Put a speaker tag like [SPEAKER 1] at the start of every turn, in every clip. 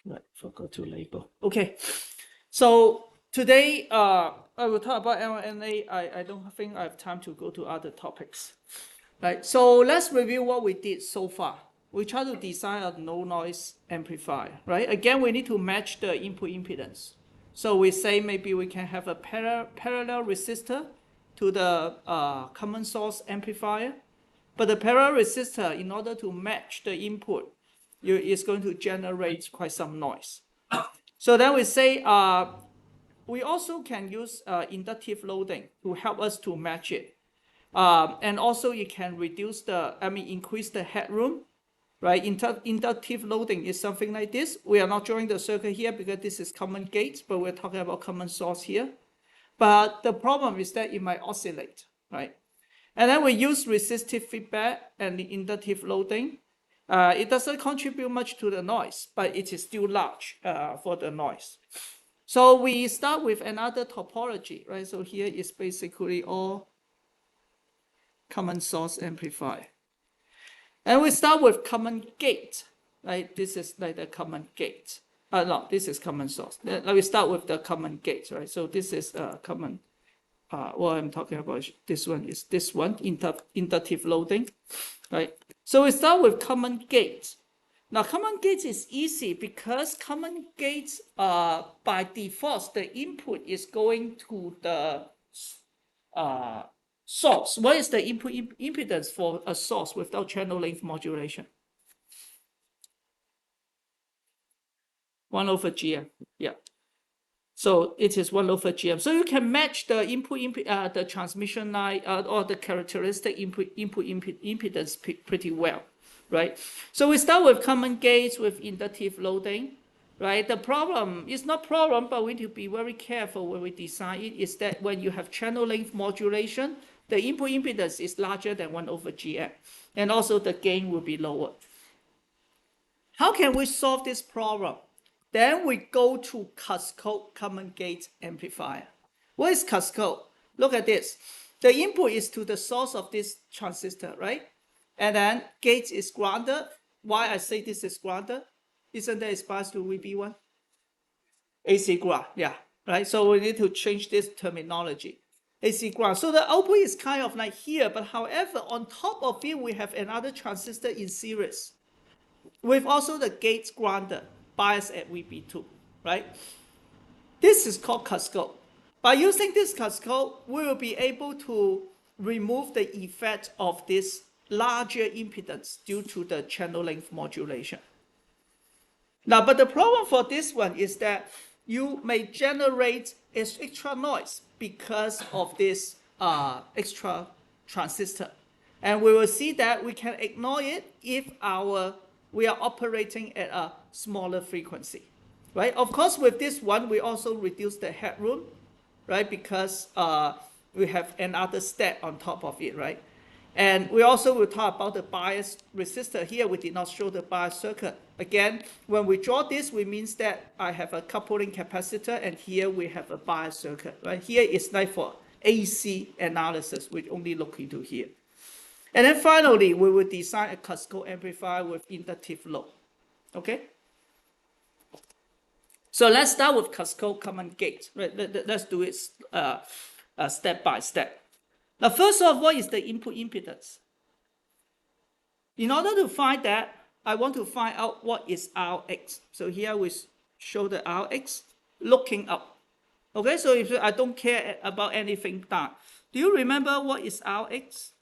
[SPEAKER 1] Right, forgot to label. Okay, so today I will talk about LNA. I don't think I have time to go to other topics. Right, so let's review what we did so far. We try to design a no noise amplifier, right? Again, we need to match the input impedance. So we say maybe we can have a parallel resistor to the common source amplifier. But the parallel resistor, in order to match the input, is going to generate quite some noise. So then we say we also can use inductive loading to help us to match it. And also you can increase the headroom, right? Inductive loading is something like this. We are not drawing the circle here because this is common gate, but we're talking about common source here. But the problem is that it might oscillate, right? And then we use resistive feedback and the inductive loading. It doesn't contribute much to the noise, but it is still large for the noise. So we start with another topology, right? So here is basically all common source amplifier. And we start with common gate, right? This is like the common gate. No, this is common source. Let me start with the common gate, right? So this is common. What I'm talking about, this one is this one, inductive loading, right? So we start with common gate. Now, common gate is easy because common gate, by default, the input is going to the source. What is the input impedance for a source without channel length modulation? 1/GM, yeah. So it is 1/GM. So you can match the the transmission line or the characteristic input impedance pretty well, right? So we start with common gates with inductive loading, right? The problem is not problem, but we need to be very careful when we design it, is that when you have channel length modulation, the input impedance is larger than 1/GM, and also the gain will be lower. How can we solve this problem? Then we go to Cascode common gate amplifier. What is Cascode? Look at this. The input is to the source of this transistor, right? And then gate is grounded. Why I say this is grounded? Isn't that biased to VB1? AC ground, yeah, right? So we need to change this terminology. AC ground. So the output is kind of like here, but however, on top of it, we have another transistor in series with also the gate grounded, bias at VB2, right? This is called Cascode. By using this Cascode, we will be able to remove the effect of this larger impedance due to the channel length modulation. Now, but the problem for this one is that you may generate extra noise because of this extra transistor. And we will see that we can ignore it if we are operating at a smaller frequency, right? Of course, with this one, we also reduce the headroom, right? Because we have another step on top of it, right? And we also will talk about the bias resistor. Here, we did not show the bias circuit. Again, when we draw this, we means that I have a coupling capacitor, and here we have a bias circuit, right? Here is like for AC analysis, we only look into here. And then finally, we will design a Cascode amplifier with inductive load, okay? So let's start with Cascode common gate, right? Let's do it step by step. Now, first of all, what is the input impedance? In order to find that, I want to find out what is Rx. So here we show the Rx looking up. Okay, so if I don't care about anything down. Do you remember what is Rx?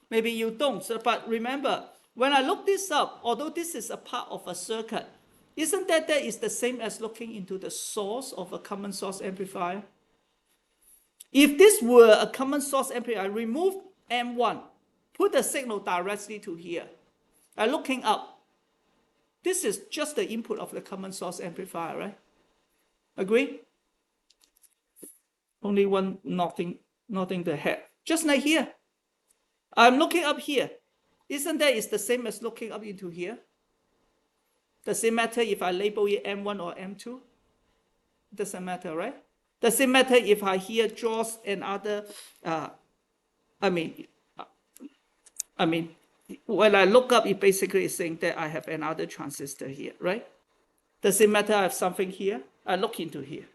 [SPEAKER 1] Maybe you don't, but remember, when I look this up, although this is a part of a circuit, isn't that is the same as looking into the source of a common source amplifier? If this were a common source amplifier, remove M1, put the signal directly to here. I'm looking up. This is just the input of the common source amplifier, right? Agree? Only one nodding the head. Just like here. I'm looking up here. Isn't that is the same as looking up into here? Does it matter if I label it M1 or M2? Doesn't matter, right? Does it matter if I here draws another, when I look up, it basically is saying that I have another transistor here, right? Does it matter I have something here? I look into here.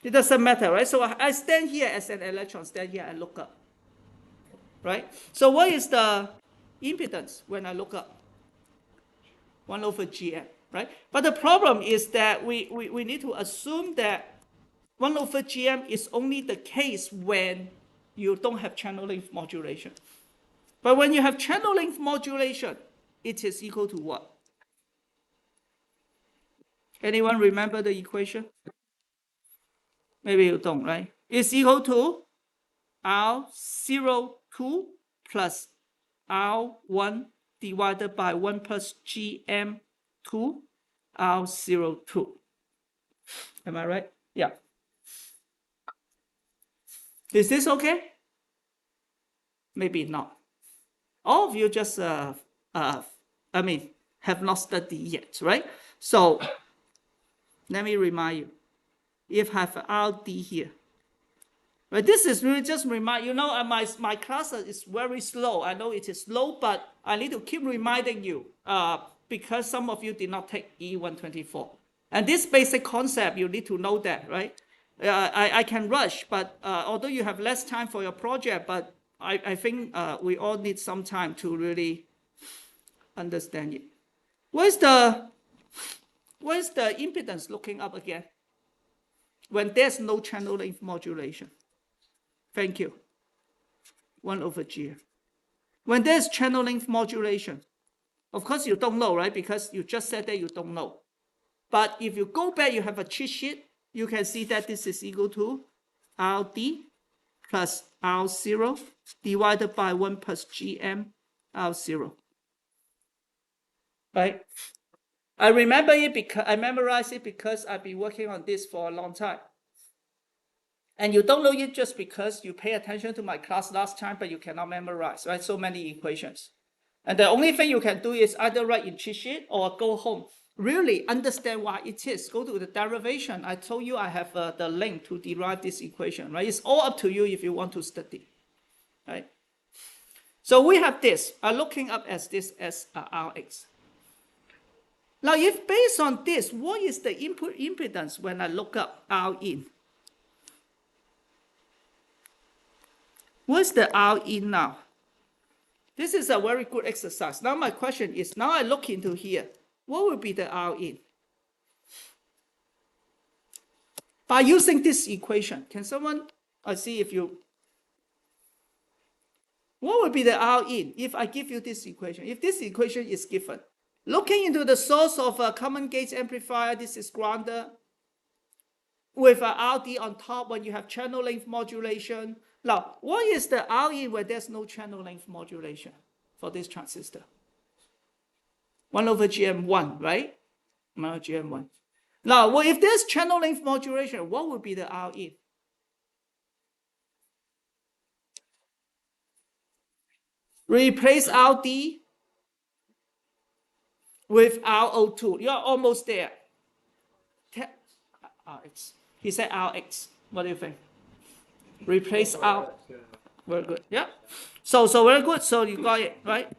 [SPEAKER 1] It doesn't matter, right? So I stand here as an electron, stand here, I look up, right? So what is the impedance when I look up? 1 over Gm, right? But the problem is that we need to assume that 1 over Gm is only the case when you don't have channel length modulation. But when you have channel length modulation, it is equal to what? Anyone remember the equation? Maybe you don't, right? It's equal to R02 plus R1 divided by 1 plus GM2 R02. Am I right? Yeah. Is this okay? Maybe not. All of you just, have not studied yet, right? So let me remind you. If I have RD here, right? This is really just remind you know my class is very slow. I know it is slow, but I need to keep reminding you because some of you did not take E124, and this basic concept you need to know that, right? I can rush, but although you have less time for your project, but I think we all need some time to really understand it. Where's the impedance looking up again? When there's no channel length modulation. Thank you. 1 over G. When there's channel length modulation, of course you don't know, right? Because you just said that you don't know. But if you go back, you have a cheat sheet, you can see that this is equal to RD plus R0 divided by 1 plus GM R0. Right? I remember it because I memorized it because I've been working on this for a long time. And you don't know it just because you pay attention to my class last time, but you cannot memorize, right? So many equations. And the only thing you can do is either write in cheat sheet or go home. Really understand why it is. Go to the derivation. I told you I have the link to derive this equation, right? It's all up to you if you want to study, right? So we have this. I'm looking up as this as Rx. Now, if based on this, what is the input impedance when I look up R in? What's the R in now? This is a very good exercise. Now my question is, now I look into here, what will be the R in? By using this equation, can someone, see if you, what would be the R in if I give you this equation? If this equation is given, looking into the source of a common gauge amplifier, this is grounded, with a RD on top when you have channel length modulation. Now, what is the R in where there's no channel length modulation for this transistor? 1 over GM1, right? 1 over GM1. Now, well, if there's channel length modulation, what would be the R in? Replace RD with RO2. You're almost there. Rx. He said Rx. What do you think? Replace R. Very good. Yeah. So very good. So you got it, right?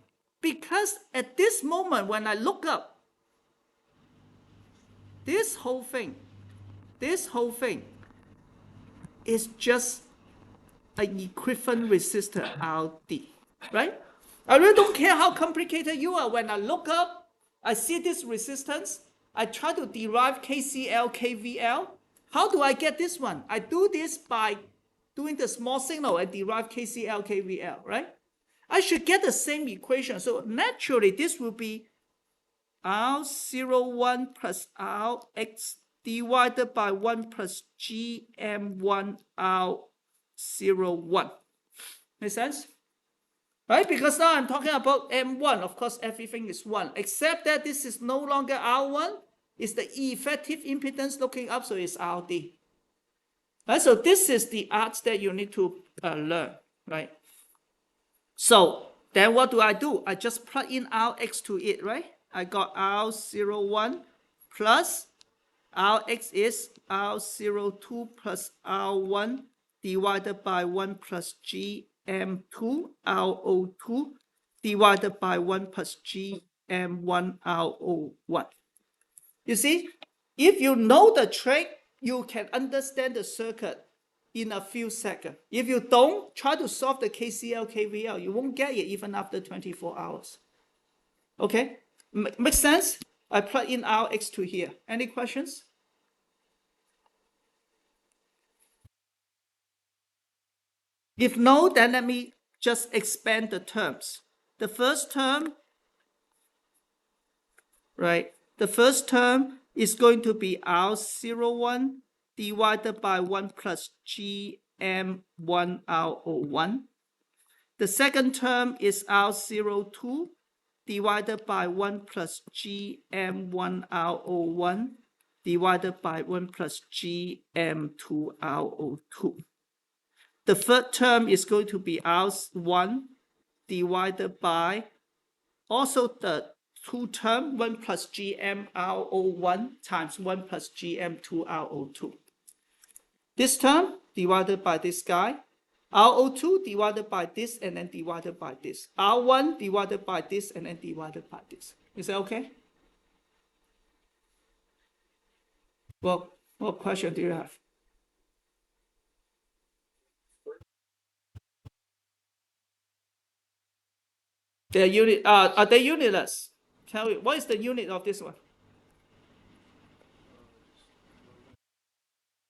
[SPEAKER 1] Because at this moment, when I look up, this whole thing is just an equivalent resistor RD, right? I really don't care how complicated you are. When I look up, I see this resistance. I try to derive KCL, KVL. How do I get this one? I do this by doing the small signal and derive KCL, KVL, right? I should get the same equation. So naturally, this will be R01 plus Rx divided by 1 plus GM1 R01. Make sense? Right? Because now I'm talking about M1. Of course, everything is 1, except that this is no longer R1. It's the effective impedance looking up, so it's RD. Right? So this is the art that you need to learn, right? So then what do? I just plug in Rx to it, right? I got R01 plus Rx is R02 plus R1 divided by 1 plus GM2 R02 divided by 1 plus GM1 R01. You see, if you know the trick, you can understand the circuit in a few seconds. If you don't, try to solve the KCL, KVL. You won't get it even after 24 hours. Okay? Makes sense? I plug in Rx2 here. Any questions? If no, then let me just expand the terms. The first term, right? The first term is going to be R01 divided by 1 plus GM1R01. The second term is R02 divided by 1 plus GM1R01 divided by 1 plus GM2R02. The third term is going to be R1 divided by also the two term 1 plus GMRO1 times 1 plus GM2RO2. This term divided by this guy, RO2 divided by this and then divided by this. R1 divided by this and then divided by this. Is that okay? Well, what question do you have? They're unit. Are they unitless? What is the unit of this one?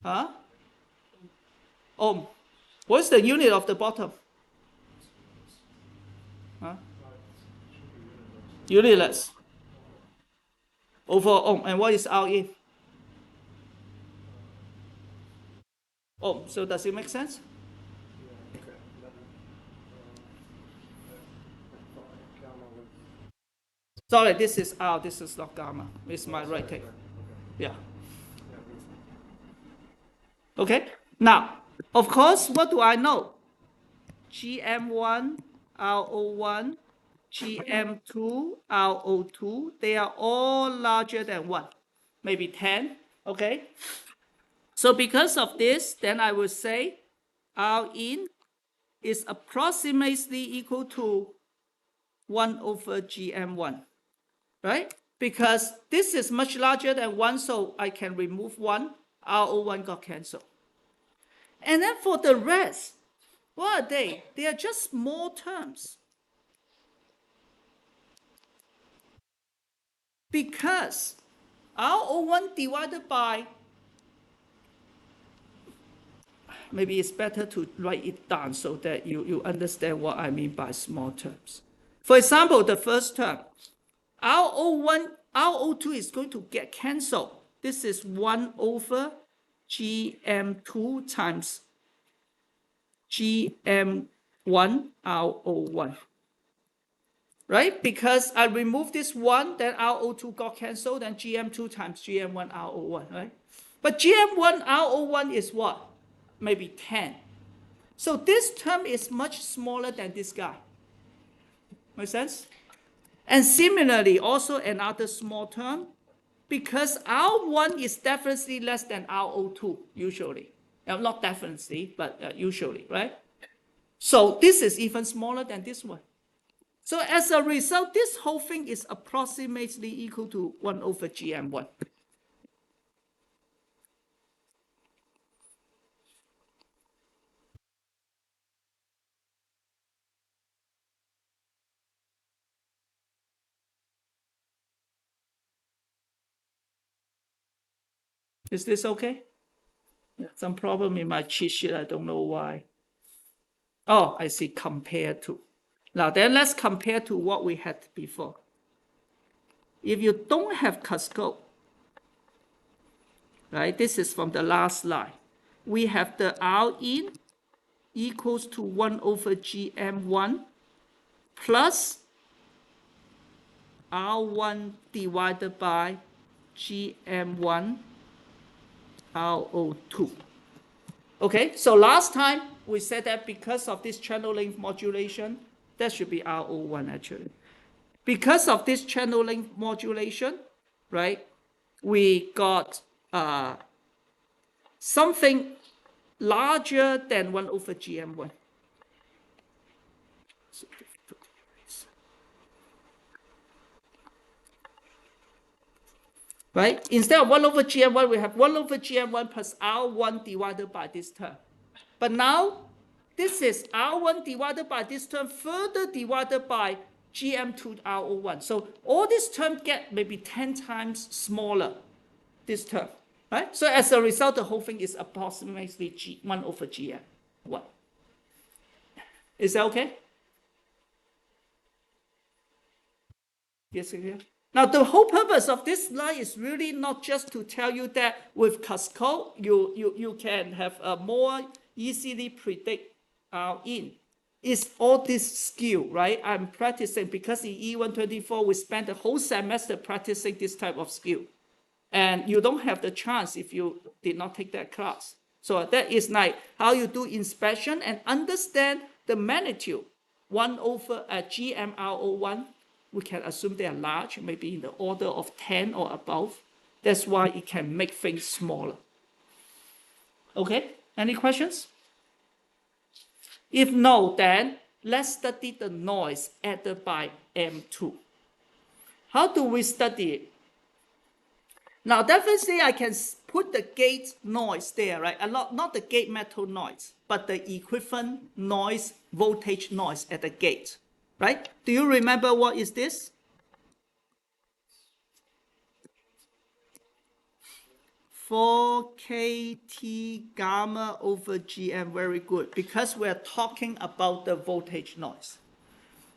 [SPEAKER 1] Huh? Ohm. What's the unit of the bottom? Huh? Unitless. Over ohm. And what is R in? Ohm. So does it make sense? Sorry, this is R. This is not gamma. It's my right take. Yeah. Okay. Now, of course, what do I know? GM1, RO1, GM2, RO2, they are all larger than 1, maybe 10, okay? So because of this, then I will say R in is approximately equal to 1 over GM1, right? Because this is much larger than 1, so I can remove 1, RO1 got cancelled. And then for the rest, what are they? They are just small terms. Because RO1 divided by, maybe it's better to write it down so that you understand what I mean by small terms. For example, the first term, RO1, RO2 is going to get cancelled. This is 1 over GM2 times GM1 RO1. Right? Because I remove this 1, then RO2 got cancelled, then GM2 times GM1 RO1, right? But GM1 RO1 is what? Maybe 10. So this term is much smaller than this guy. Make sense? And similarly, also another small term, because R1 is definitely less than RO2, usually. Not definitely, but usually, right? So this is even smaller than this one. So as a result, this whole thing is approximately equal to 1 over GM1. Is this okay? Some problem in my cheat sheet, I don't know why. Oh, I see, compared to. Now then let's compare to what we had before. If you don't have Cascode, right, this is from the last line. We have the R in equals to 1 over GM1 plus R1 divided by GM1 RO2. Okay, so last time we said that because of this channel length modulation, that should be RO1 actually. Because of this channel length modulation, right, we got something larger than 1 over GM1. right? Instead of 1 over GM1, we have 1 over GM1 plus R1 divided by this term. But now, this is R1 divided by this term further divided by GM2 R01. So all this term get maybe 10 times smaller, this term, right? So as a result, the whole thing is approximately 1 over GM1. Is that okay? Yes, okay. Now, the whole purpose of this slide is really not just to tell you that with Cascode, you can have a more easily predict in. It's all this skill, right? I'm practicing because in E124, we spent the whole semester practicing this type of skill. And you don't have the chance if you did not take that class. So that is like how you do inspection and understand the magnitude. 1 over GMRO1, we can assume they are large, maybe in the order of 10 or above. That's why it can make things smaller. Okay, any questions? If no, then let's study the noise added by M2. How do we study it? Now, definitely I can put the gate noise there, right? Not the gate metal noise, but the equivalent noise, voltage noise at the gate, right? Do you remember what is this? 4kT gamma over GM, very good, because we're talking about the voltage noise.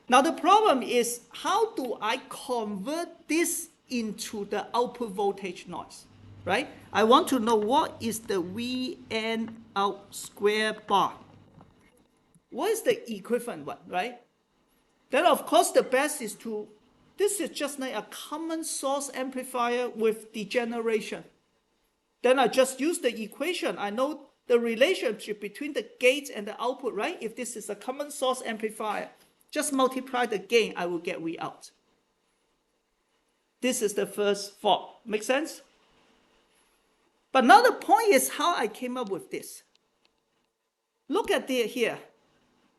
[SPEAKER 1] Now, the problem is, how do I convert this into the output voltage noise, right? I want to know what is the Vn out square bar. What is the equivalent one, right? Then, of course, the best is to, this is just like a common source amplifier with degeneration. Then I just use the equation. I know the relationship between the gate and the output, right? If this is a common source amplifier, just multiply the gain, I will get V out. This is the first thought. Make sense? But now the point is how I came up with this. Look at it here.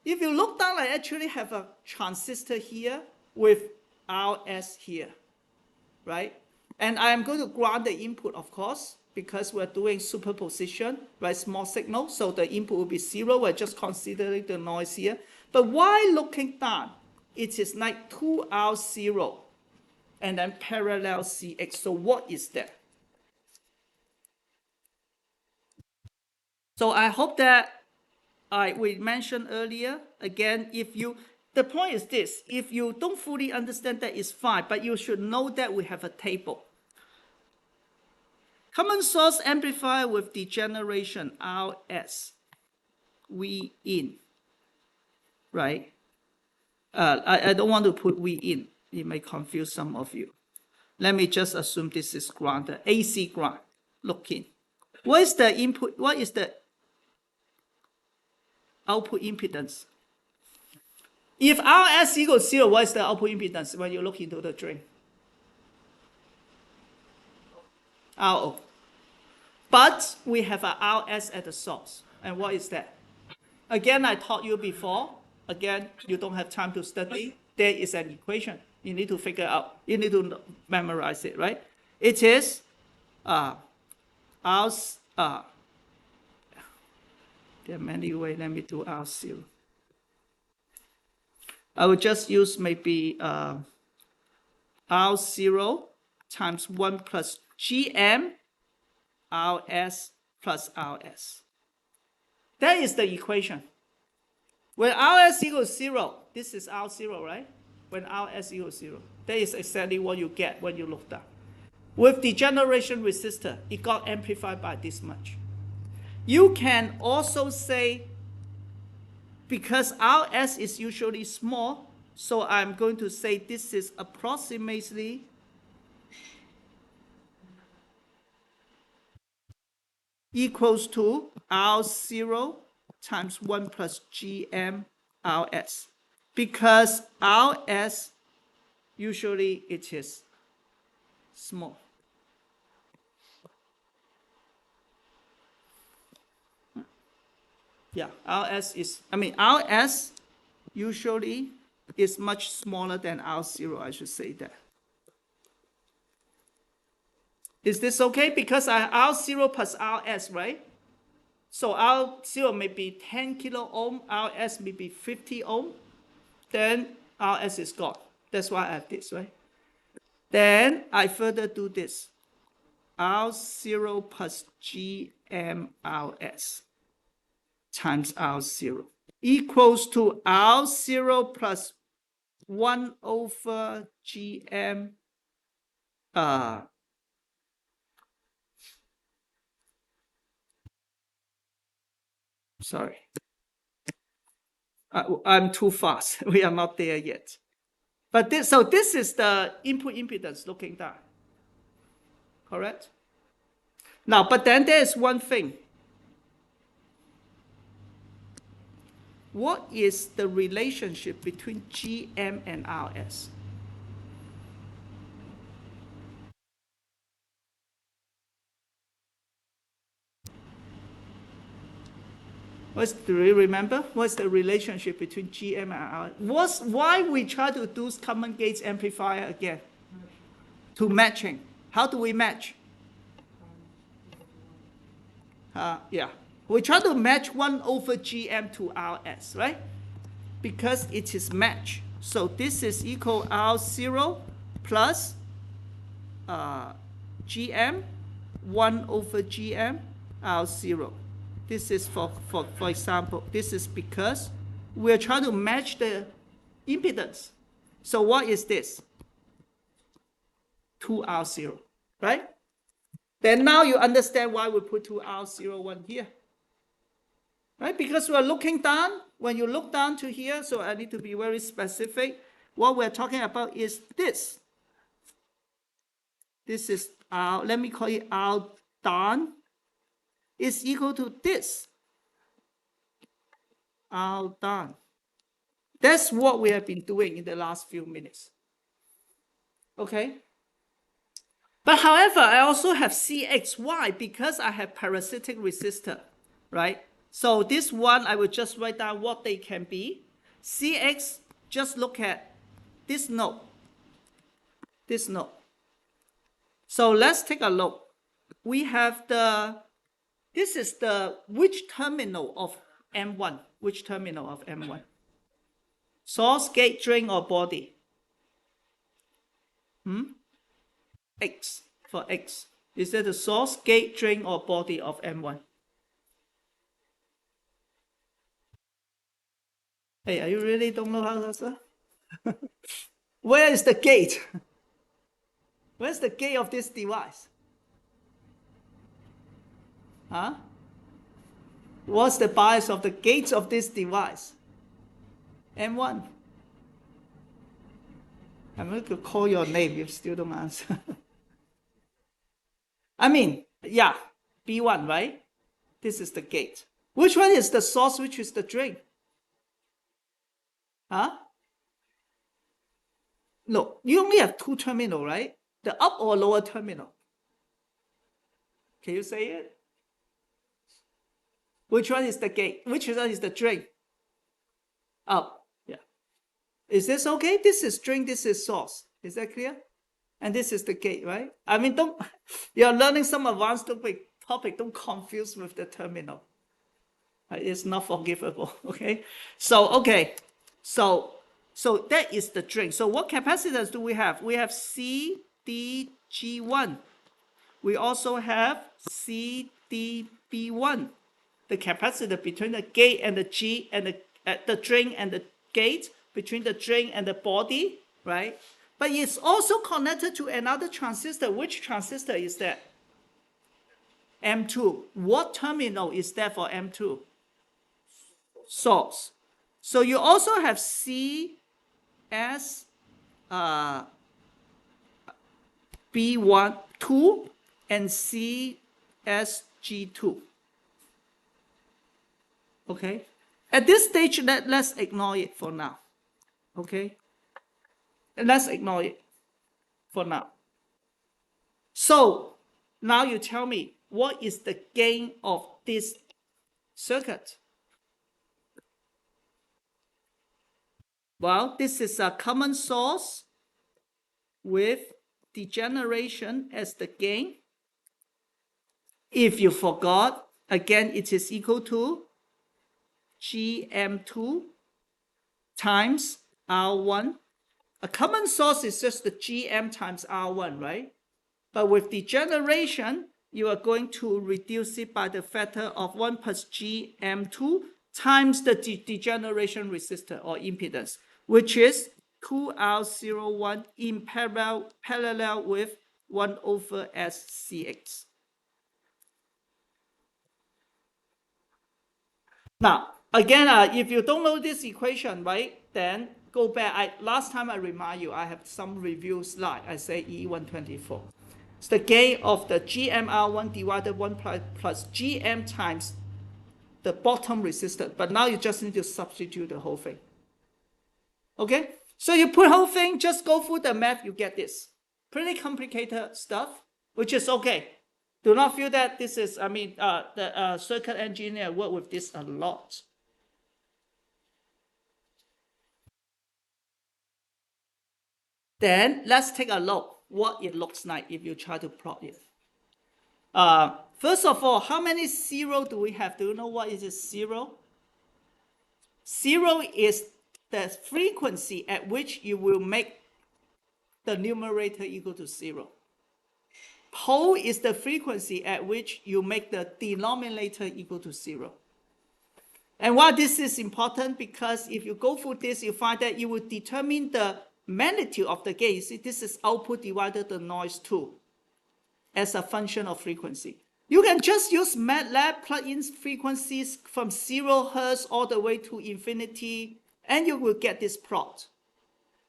[SPEAKER 1] If you look down, I actually have a transistor here with RS here, right? And I am going to ground the input, of course, because we're doing superposition, right? Small signal, so the input will be 0. We're just considering the noise here. But while looking down, it is like 2R0 and then parallel CX. So what is that? So I hope that we mentioned earlier, again, the point is this, if you don't fully understand that, it's fine, but you should know that we have a table. Common source amplifier with degeneration, RS, V in, right? I don't want to put V in. It may confuse some of you. Let me just assume this is ground, AC ground. Look in. What is the input? What is the output impedance? If RS equals 0, what is the output impedance when you look into the drain? RO. But we have a RS at the source. And what is that? Again, I taught you before. Again, you don't have time to study. There is an equation. You need to figure out. You need to memorize it, right? It is there are many ways. Let me do R0. I will just use maybe R0 times 1 plus GM RS plus RS. That is the equation. When RS equals 0, this is R0, right? When RS equals 0, that is exactly what you get when you look down. With degeneration resistor, it got amplified by this much. You can also say, because RS is usually small, so I'm going to say this is approximately equals to R0 times 1 plus GM RS. Because RS, usually it is small. Yeah, RS usually is much smaller than R0, I should say that. Is this okay? Because I R0 plus Rs, right? So R0 may be 10 kilo ohm, Rs may be 50 ohm. Then Rs is gone. That's why I have this, right? Then I further do this. R0 plus GMRS times R0 equals to R0 plus 1 over GM sorry, I'm too fast. We are not there yet. But this is the input impedance looking down. Correct? Now, but then there's one thing. What is the relationship between GM and RS? Do you remember? What's the relationship between GM and RS? Why we try to do common gates amplifier again? To matching. How do we match? Yeah. We try to match 1 over GM to RS, right? Because it is match. So this is equal R0 plus GM, 1 over GM, R0. This is for example, this is because we're trying to match the impedance. So what is this? 2R0, right? Then now you understand why we put 2R01 here. Right? Because we're looking down. When you look down to here, so I need to be very specific. What we're talking about is this. This is R, let me call it R down, is equal to this. R down. That's what we have been doing in the last few minutes. Okay? But however, I also have CX. Why? Because I have parasitic resistor, right? So this one, I will just write down what they can be. CX, just look at this node. This node. So let's take a look. We have this is which terminal of M1? Which terminal of M1? Source, gate, drain, or body? X, for X. Is that the source, gate, drain, or body of M1? Hey, you really don't know how to answer? Where is the gate? Where's the gate of this device? Huh? What's the bias of the gates of this device? M1. I'm going to call your name if you still don't answer. I mean, yeah, B1, right? This is the gate. Which one is the source, which is the drain? Huh? No, you only have 2 terminals, right? The up or lower terminal. Can you say it? Which one is the gate? Which one is the drain? Up, yeah. Is this okay? This is drain, this is source. Is that clear? And this is the gate, right? I mean, you're learning some advanced topic, don't confuse with the terminal. It's not forgivable, okay? So, okay, so that is the drain. So what capacitors do we have? We have CDG1. We also have CDB1. The capacitor between the gate and the G and the drain and the gate, between the drain and the body, right? But it's also connected to another transistor. Which transistor is that? M2. What terminal is that for M2? Source. So you also have CS B1, 2 and CSG2. Okay? At this stage, let's ignore it for now. Okay? Let's ignore it for now. So, now you tell me, what is the gain of this circuit? Well, this is a common source with degeneration as the gain. If you forgot, again, it is equal to GM2 times R1. A common source is just the GM times R1, right? But with degeneration, you are going to reduce it by the factor of 1 plus GM2 times the degeneration resistor or impedance, which is 2R01 in parallel with 1 over SCX. Now, again, if you don't know this equation, right, then go back. Last time I remind you, I have some review slide. I say E124. It's the gain of the GMR1 divided 1 plus GM times the bottom resistance. But now you just need to substitute the whole thing. Okay? So you put whole thing, just go through the math, you get this. Pretty complicated stuff, which is okay. Do not feel that this is, the circuit engineer work with this a lot. Then let's take a look what it looks like if you try to plot it. First of all, how many zero do we have? Do you know what is a zero? Zero is the frequency at which you will make the numerator equal to 0. Pole is the frequency at which you make the denominator equal to 0. And why this is important, because if you go through this, you find that you will determine the magnitude of the gain. See, this is output divided the noise 2 as a function of frequency. You can just use MATLAB, plug in frequencies from 0 Hertz all the way to infinity, and you will get this plot.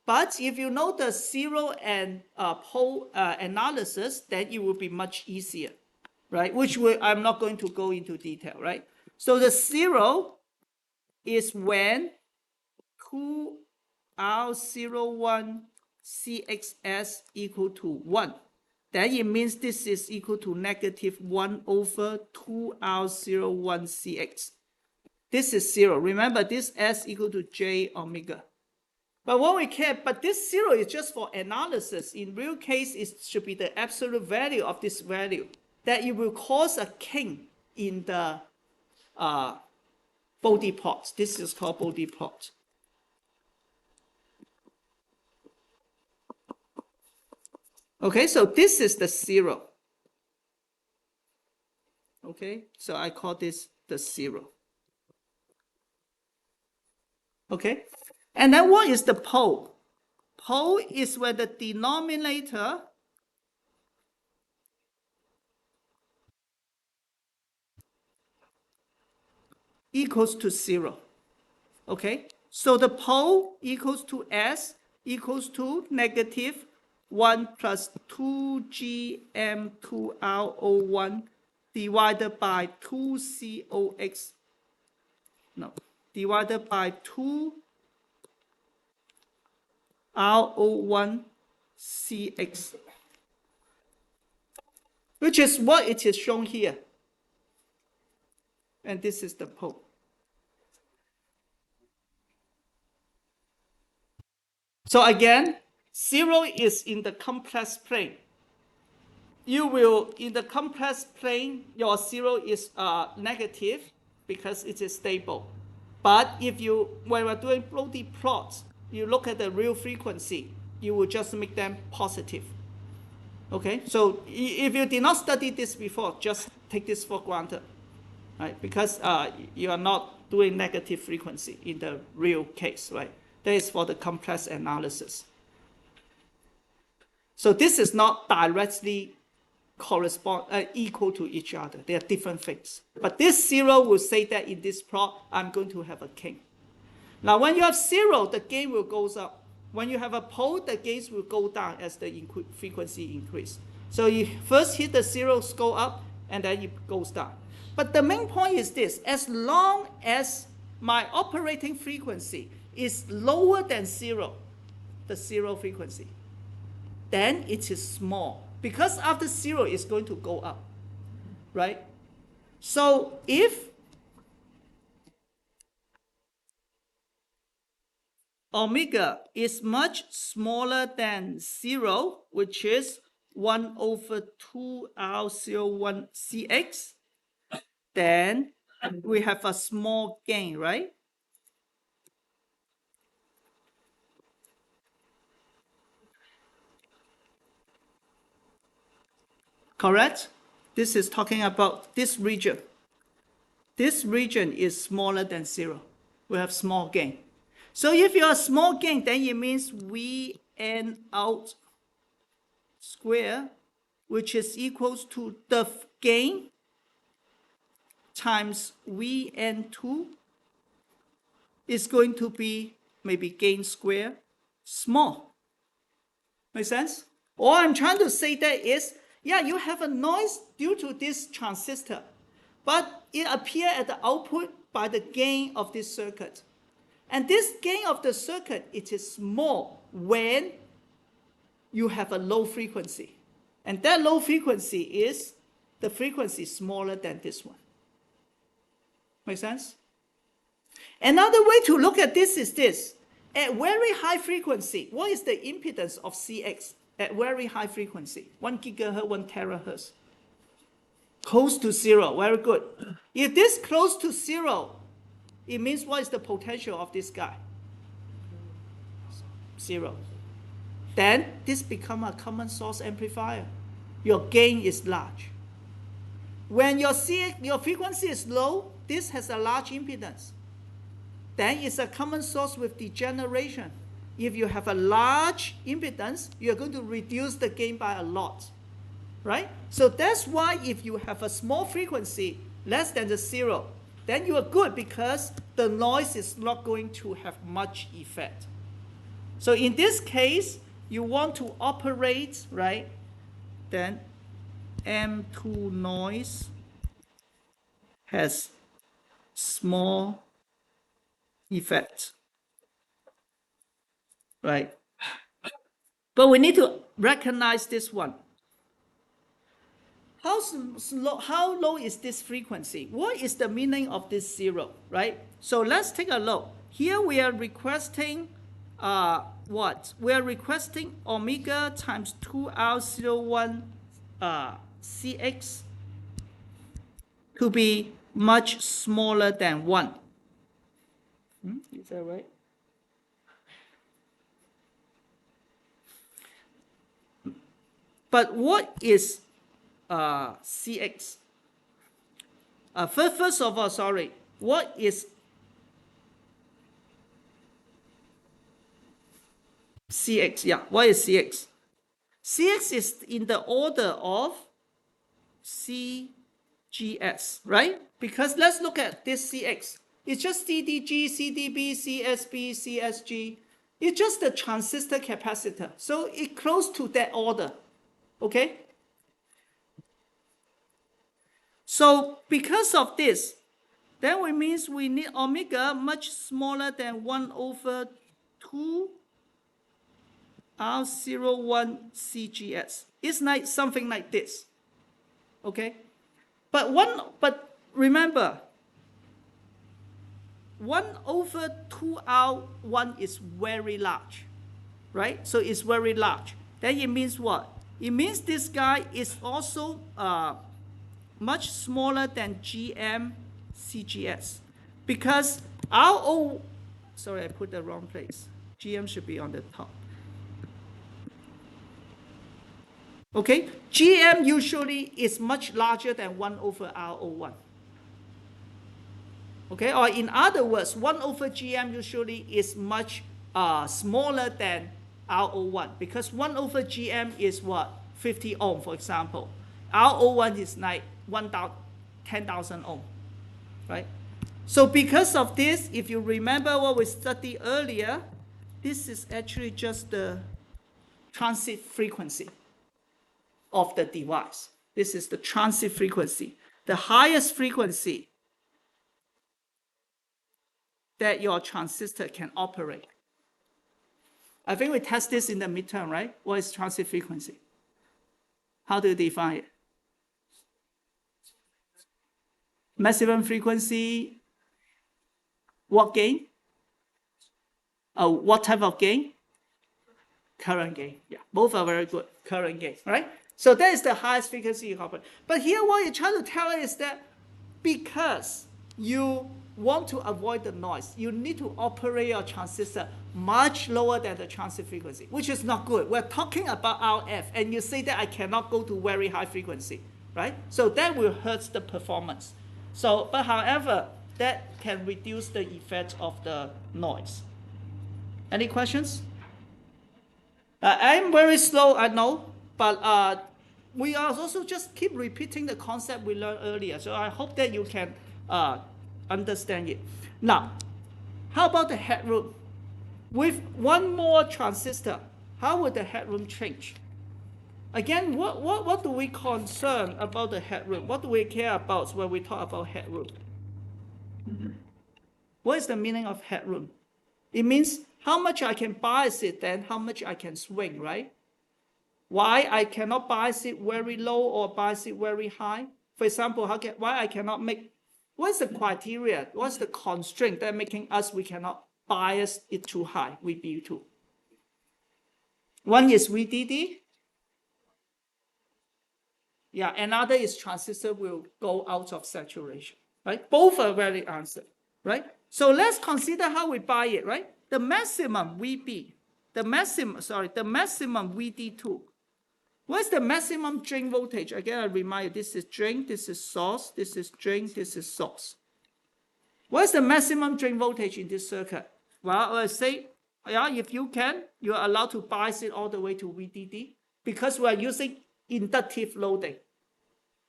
[SPEAKER 1] But if you know the zero and pole analysis, then it will be much easier, right? Which I'm not going to go into detail, right? So the 0 is when QR01 CXS equal to 1. Then it means this is equal to negative 1 over 2R01 CX. This is 0. Remember, this S equal to J omega. But what we care, but this 0 is just for analysis. In real case, it should be the absolute value of this value, that it will cause a kink in the body plot. This is called body plot. Okay, so this is the 0. Okay, so I call this the 0. Okay, and then what is the pole? Pole is where the denominator equals to 0. Okay, so the pole equals to S equals to negative 1 plus 2GM2R01 divided by 2COX. No, divided by 2R01 CX, which is what it is shown here. And this is the pole. So again, 0 is in the complex plane. You will, in the complex plane, your 0 is negative because it is stable. But if you, when we're doing body plots, you look at the real frequency, you will just make them positive. Okay, so if you did not study this before, just take this for granted, right? Because you are not doing negative frequency in the real case, right? That is for the complex analysis. So this is not directly equal to each other. They are different things. But this 0 will say that in this plot, I'm going to have a kink. Now, when you have 0, the gain will go up. When you have a pole, the gains will go down as the frequency increase. So you first hit the 0, go up, and then it goes down. But the main point is this: as long as my operating frequency is lower than 0, the 0 frequency, then it is small. Because after 0, it's going to go up, right? So if omega is much smaller than 0, which is 1 over 2R01 CX, then we have a small gain, right? Correct? This is talking about this region. This region is smaller than 0. We have small gain. So if you have small gain, then it means we end out square, which is equals to the gain times Vn2 is going to be maybe gain square small. Make sense? All I'm trying to say that is, yeah, you have a noise due to this transistor, but it appears at the output by the gain of this circuit. And this gain of the circuit, it is small when you have a low frequency. And that low frequency is the frequency smaller than this one. Make sense? Another way to look at this is this. At very high frequency, what is the impedance of CX at very high frequency? 1 gigahertz, 1 terahertz. Close to 0, very good. If this close to 0, it means what is the potential of this guy? 0. Then this becomes a common source amplifier. Your gain is large. When your frequency is low, this has a large impedance. Then it's a common source with degeneration. If you have a large impedance, you're going to reduce the gain by a lot, right? So that's why if you have a small frequency, less than the 0, then you are good because the noise is not going to have much effect. So in this case, you want to operate, right? Then M2 noise has small effect, right? But we need to recognize this one. How low is this frequency? What is the meaning of this 0, right? So let's take a look. Here we are requesting what? We are requesting omega times 2R01 CX to be much smaller than 1. Is that right? But what is CX? First of all, sorry, what is CX? Yeah, what is CX? CX is in the order of CGS, right? Because let's look at this CX. It's just CDG, CDB, CSB, CSG. It's just the transistor capacitor. So it's close to that order, okay? So because of this, then it means we need omega much smaller than 1 over 2 R01 CGS. It's like something like this, okay? But remember, 1 over 2R1 is very large, right? So it's very large. Then it means what? It means this guy is also much smaller than GM CGS because sorry, I put the wrong place. GM should be on the top. Okay, GM usually is much larger than 1 over R01. Okay, or in other words, 1 over GM usually is much smaller than R01 because 1 over GM is what? 50 ohm, for example. R01 is like 10,000 ohm, right? So because of this, if you remember what we studied earlier, this is actually just the transit frequency of the device. This is the transit frequency, the highest frequency that your transistor can operate. I think we test this in the midterm, right? What is transit frequency? How do you define it? Maximum frequency, what gain? What type of gain? Current gain. Yeah, both are very good. Current gain, right? So that is the highest frequency incorporation. But here what you're trying to tell is that because you want to avoid the noise, you need to operate your transistor much lower than the transient frequency, which is not good. We're talking about RF, and you say that I cannot go to very high frequency, right? So that will hurt the performance. So, but however, that can reduce the effect of the noise. Any questions? I'm very slow, I know, but we are also just keep repeating the concept we learned earlier. So I hope that you can understand it. Now, how about the headroom? With one more transistor, how would the headroom change? Again, what do we concern about the headroom? What do we care about when we talk about headroom? What is the meaning of headroom? It means how much I can bias it, then how much I can swing, right? Why I cannot bias it very low or bias it very high? For example, why I cannot make, what's the criteria? What's the constraint that making us, we cannot bias it too high, VB2? One is VDD. Yeah, another is transistor will go out of saturation, right? Both are valid answer, right? So let's consider how we buy it, right? The maximum VB, the maximum VD2. What's the maximum drain voltage? Again, I remind you, this is drain, this is source, this is drain, this is source. What's the maximum drain voltage in this circuit? Well, let's say, yeah, if you can, you're allowed to bias it all the way to VDD because we're using inductive loading,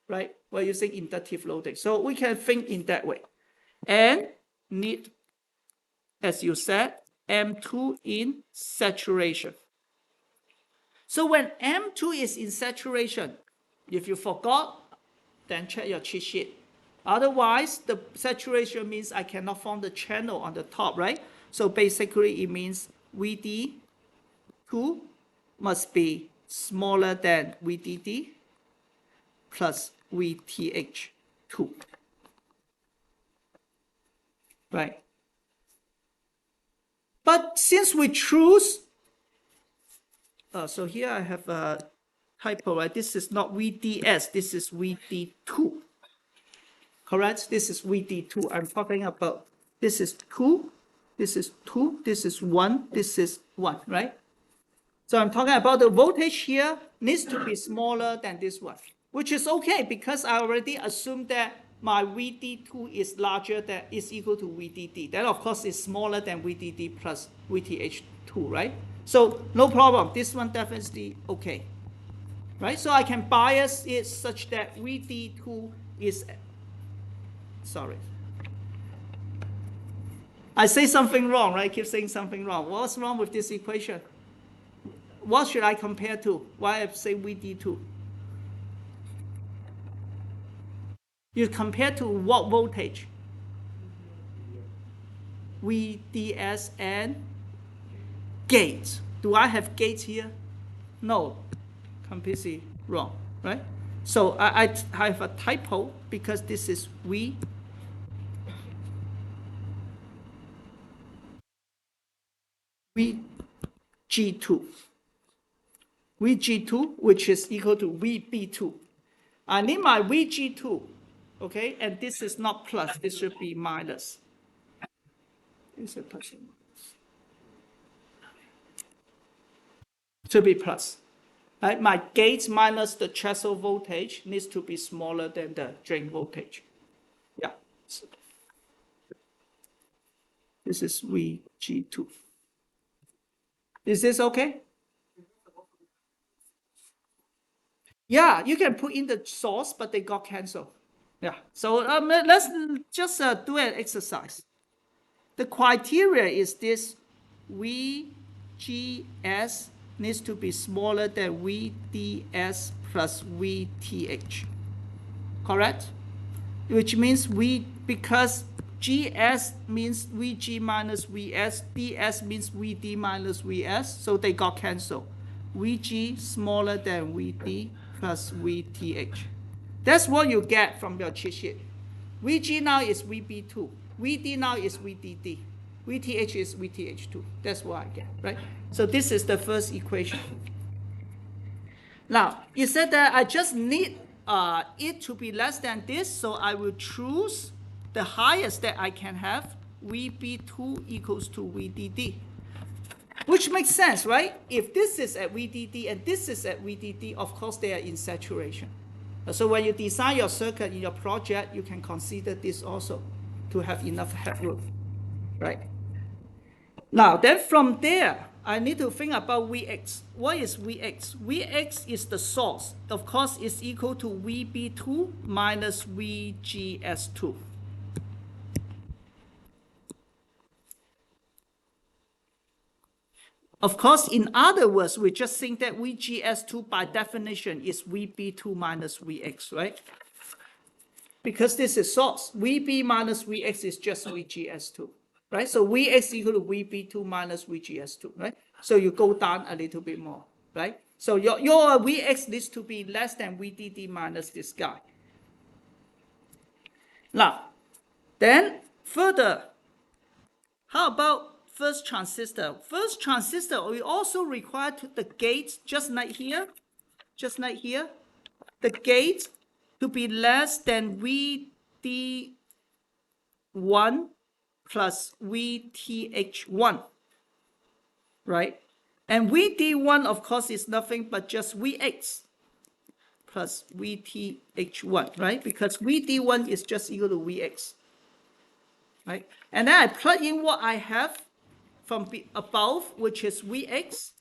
[SPEAKER 1] right? We're using inductive loading. So we can think in that way. And need, as you said, M2 in saturation. So when M2 is in saturation, if you forgot, then check your cheat sheet. Otherwise, the saturation means I cannot form the channel on the top, right? So basically, it means VD2 must be smaller than VDD plus VTH2, right? But since we choose, so here I have a typo, right? This is not VDS, this is VD2. Correct? This is VD2. I'm talking about this is 2, this is 2, this is 1, this is 1, right? So I'm talking about the voltage here needs to be smaller than this one, which is okay because I already assumed that my VD2 is larger than is equal to VDD. Then of course it's smaller than VDD plus VTH2, right? So no problem. This one definitely okay, right? So I can bias it such that VD2 is, sorry, I say something wrong, right? I keep saying something wrong. What's wrong with this equation? What should I compare to? Why I say VD2? You compare to what voltage? VDS and gates. Do I have gates here? No, completely wrong, right? So I have a typo because this is VG2. VG2, which is equal to VB2. I need my VG2, okay? And this is not plus, this should be minus. Is it plus? Should be plus. Right? My gate minus the threshold voltage needs to be smaller than the drain voltage. Yeah. So this is VG2. Is this okay? Yeah, you can put in the source, but they got canceled. Yeah. So let's just do an exercise. The criteria is this: VGS needs to be smaller than VDS plus VTH. Correct? Which means because GS means VG minus VS, DS means VD minus VS, so they got canceled. VG smaller than VD plus VTH. That's what you get from your cheat sheet. VG now is VB2. VD now is VDD. VTH is VTH2. That's what I get, right? So this is the first equation. Now, it said that I just need it to be less than this, so I will choose the highest that I can have, VB2 equals to VDD. Which makes sense, right? If this is at VDD and this is at VDD, of course they are in saturation. So when you design your circuit in your project, you can consider this also to have enough headroom, right? Now, then from there, I need to think about Vx. What is Vx? Vx is the source. Of course, it's equal to VB2 minus VGS2. Of course, in other words, we just think that VGS2 by definition is VB2 minus Vx, right? Because this is source. VB minus Vx is just VGS2, right? So Vx equal to VB2 minus VGS2, right? So you go down a little bit more, right? So your Vx needs to be less than VDD minus this guy. Now, then further, how about first transistor? First transistor, we also require the gate, just like here, the gate to be less than VD1 plus VTH1, right? And VD1, of course, is nothing but just Vx plus VTH1, right? Because VD1 is just equal to Vx, right? And then I plug in what I have from above, which is Vx.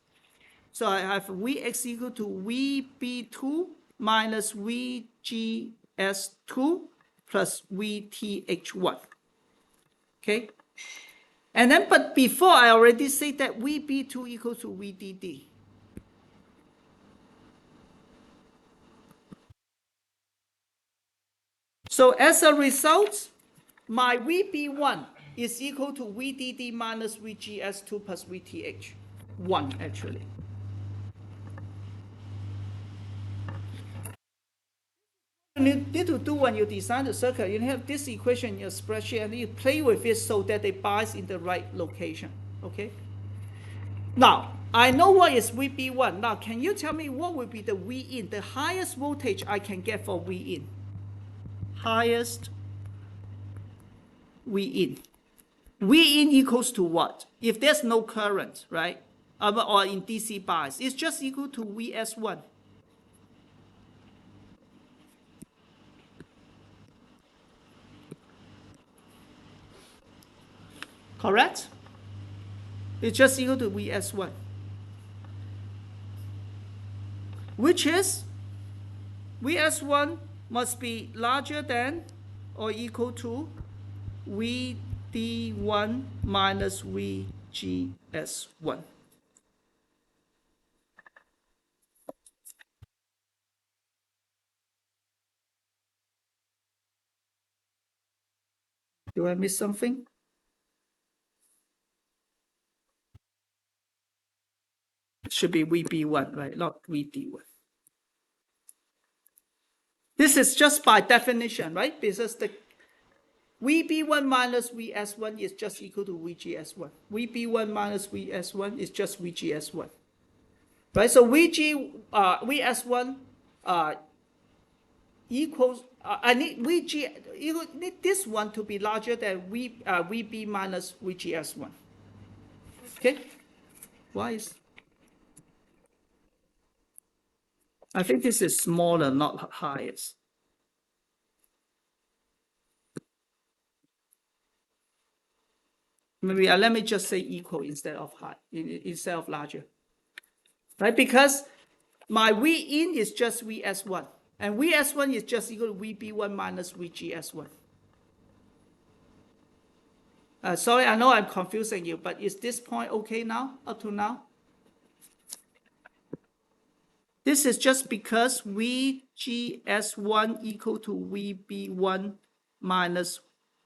[SPEAKER 1] So I have Vx equal to VB2 minus VGS2 plus VTH1. Okay? And then, but before I already said that VB2 equals to VDD. So as a result, my VB1 is equal to VDD minus VGS2 plus VTH1, actually. You need to do when you design the circuit, you have this equation in your spreadsheet and you play with it so that they bias in the right location, okay? Now, I know what is VB1. Now, can you tell me what will be the V in, the highest voltage I can get for V in? Highest V in. V in equals to what? If there's no current, right? Or in DC bias, it's just equal to Vs1. Correct? It's just equal to Vs1. Which is Vs1 must be larger than or equal to VD1 minus VGS1. Do I miss something? It should be VB1, right? Not VD1. This is just by definition, right? Because the VB1 minus VS1 is just equal to VGS1. VB1 minus VS1 is just VGS1. Right? So VS1 equals, I need need this one to be larger than VB minus VGS1. Okay? Why is... I think this is smaller, not highest. Maybe let me just say equal instead of high, instead of larger. Right? Because my V in is just Vs1, and Vs1 is just equal to VB1 minus VGS1. Sorry, I know I'm confusing you, but is this point okay now, up to now? This is just because VGS1 equal to VB1 minus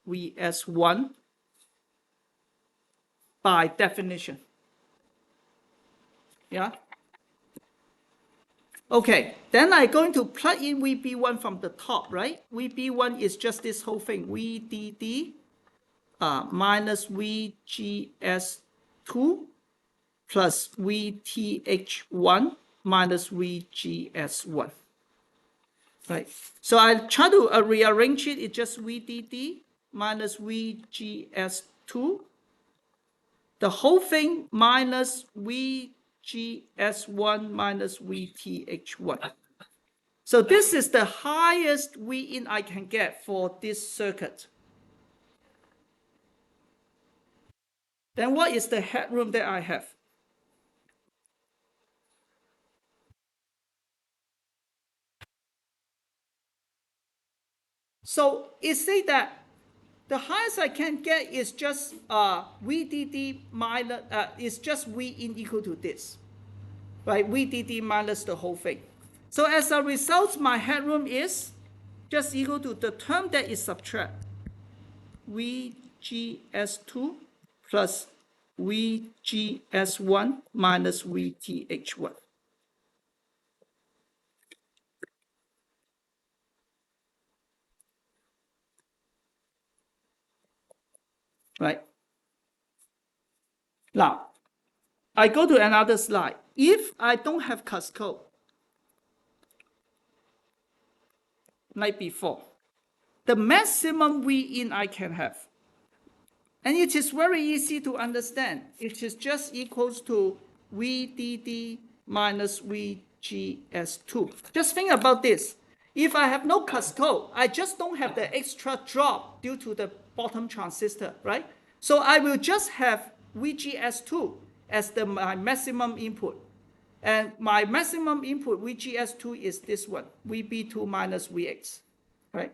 [SPEAKER 1] Vs1 by definition. Yeah? Okay, then I'm going to plug in VB1 from the top, right? VB1 is just this whole thing, VDD minus VGS2 plus VTH1 minus VGS1. Right. So I try to rearrange it. It's just VDD minus VGS2. The whole thing minus VGS1 minus VTH1. So this is the highest V in I can get for this circuit. Then what is the headroom that I have? So it say that the highest I can get is just VDD minus, is just V in equal to this, right? VDD minus the whole thing. So as a result, my headroom is just equal to the term that is subtract VGS2 plus VGS1 minus VTH1. Right? Now, I go to another slide. If I don't have Cascode, like before, the maximum V in I can have, and it is very easy to understand. It is just equals to VDD minus VGS2. Just think about this. If I have no Cascode, I just don't have the extra drop due to the bottom transistor, right? So I will just have VGS2 as my maximum input. And my maximum input, VGS2, is this one, VB2 minus VX, right?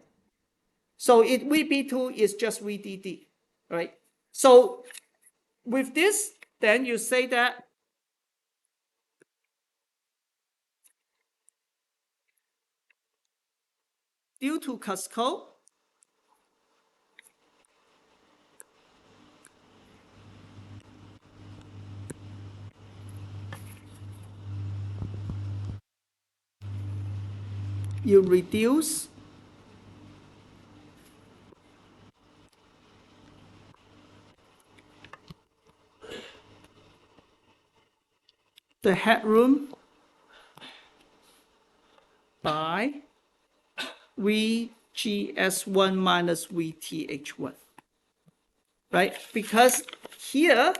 [SPEAKER 1] So VB2 is just VDD, right? So with this, then you say that due to Cascode, you reduce the headroom by VGS1 minus VTH1, right? Because here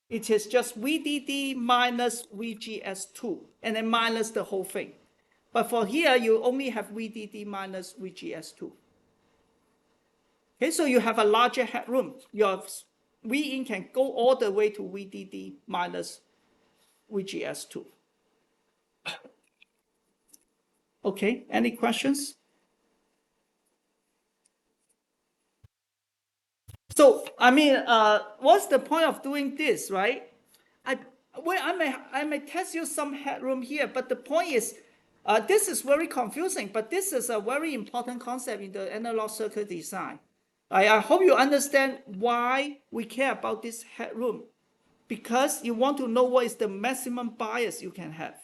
[SPEAKER 1] it is just VDD minus VGS2 and then minus the whole thing. But for here, you only have VDD minus VGS2. Okay, so you have a larger headroom. Your V in can go all the way to VDD minus VGS2. Okay, any questions? So, I mean, what's the point of doing this, right? I may test you some headroom here, but the point is, this is very confusing, but this is a very important concept in the analog circuit design. I hope you understand why we care about this headroom, because you want to know what is the maximum bias you can have.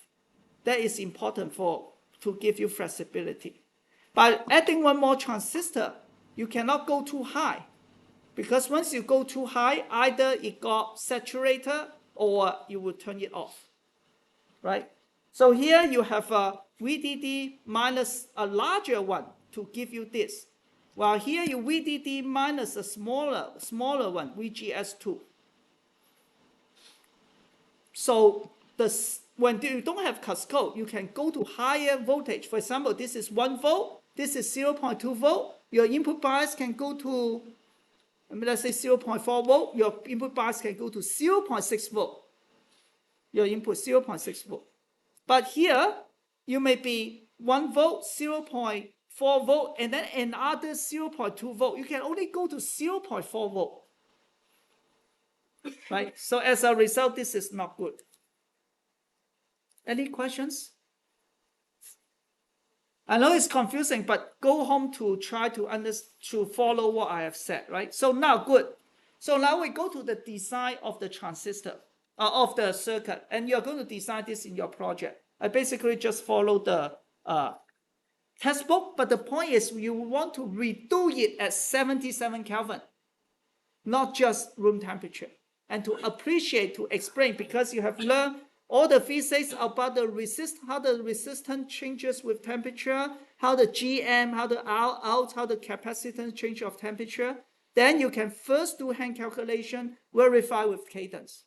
[SPEAKER 1] That is important to give you flexibility. By adding one more transistor, you cannot go too high, because once you go too high, either it got saturated or you will turn it off, right? So here you have a VDD minus a larger one to give you this. While here you VDD minus a smaller one, VGS2. So when you don't have Cascode, you can go to higher voltage. For example, this is 1 volt, this is 0.2 volt. Your input bias can go to, let's say 0.4 volt. Your input bias can go to 0.6 volt. Your input 0.6 volt. But here, you may be 1 volt, 0.4 volt, and then another 0.2 volt. You can only go to 0.4 volt. Right? So as a result, this is not good. Any questions? I know it's confusing, but go home to try to follow what I have said, right? So now, good. So now we go to the design of the transistor, of the circuit, and you're going to design this in your project. I basically just follow the textbook, but the point is you want to redo it at 77 Kelvin, not just room temperature. and to appreciate, to explain, because you have learned all the physics about the how the resistance changes with temperature, how the GM, how the out, how the capacitance change of temperature. Then you can first do hand calculation, verify with cadence.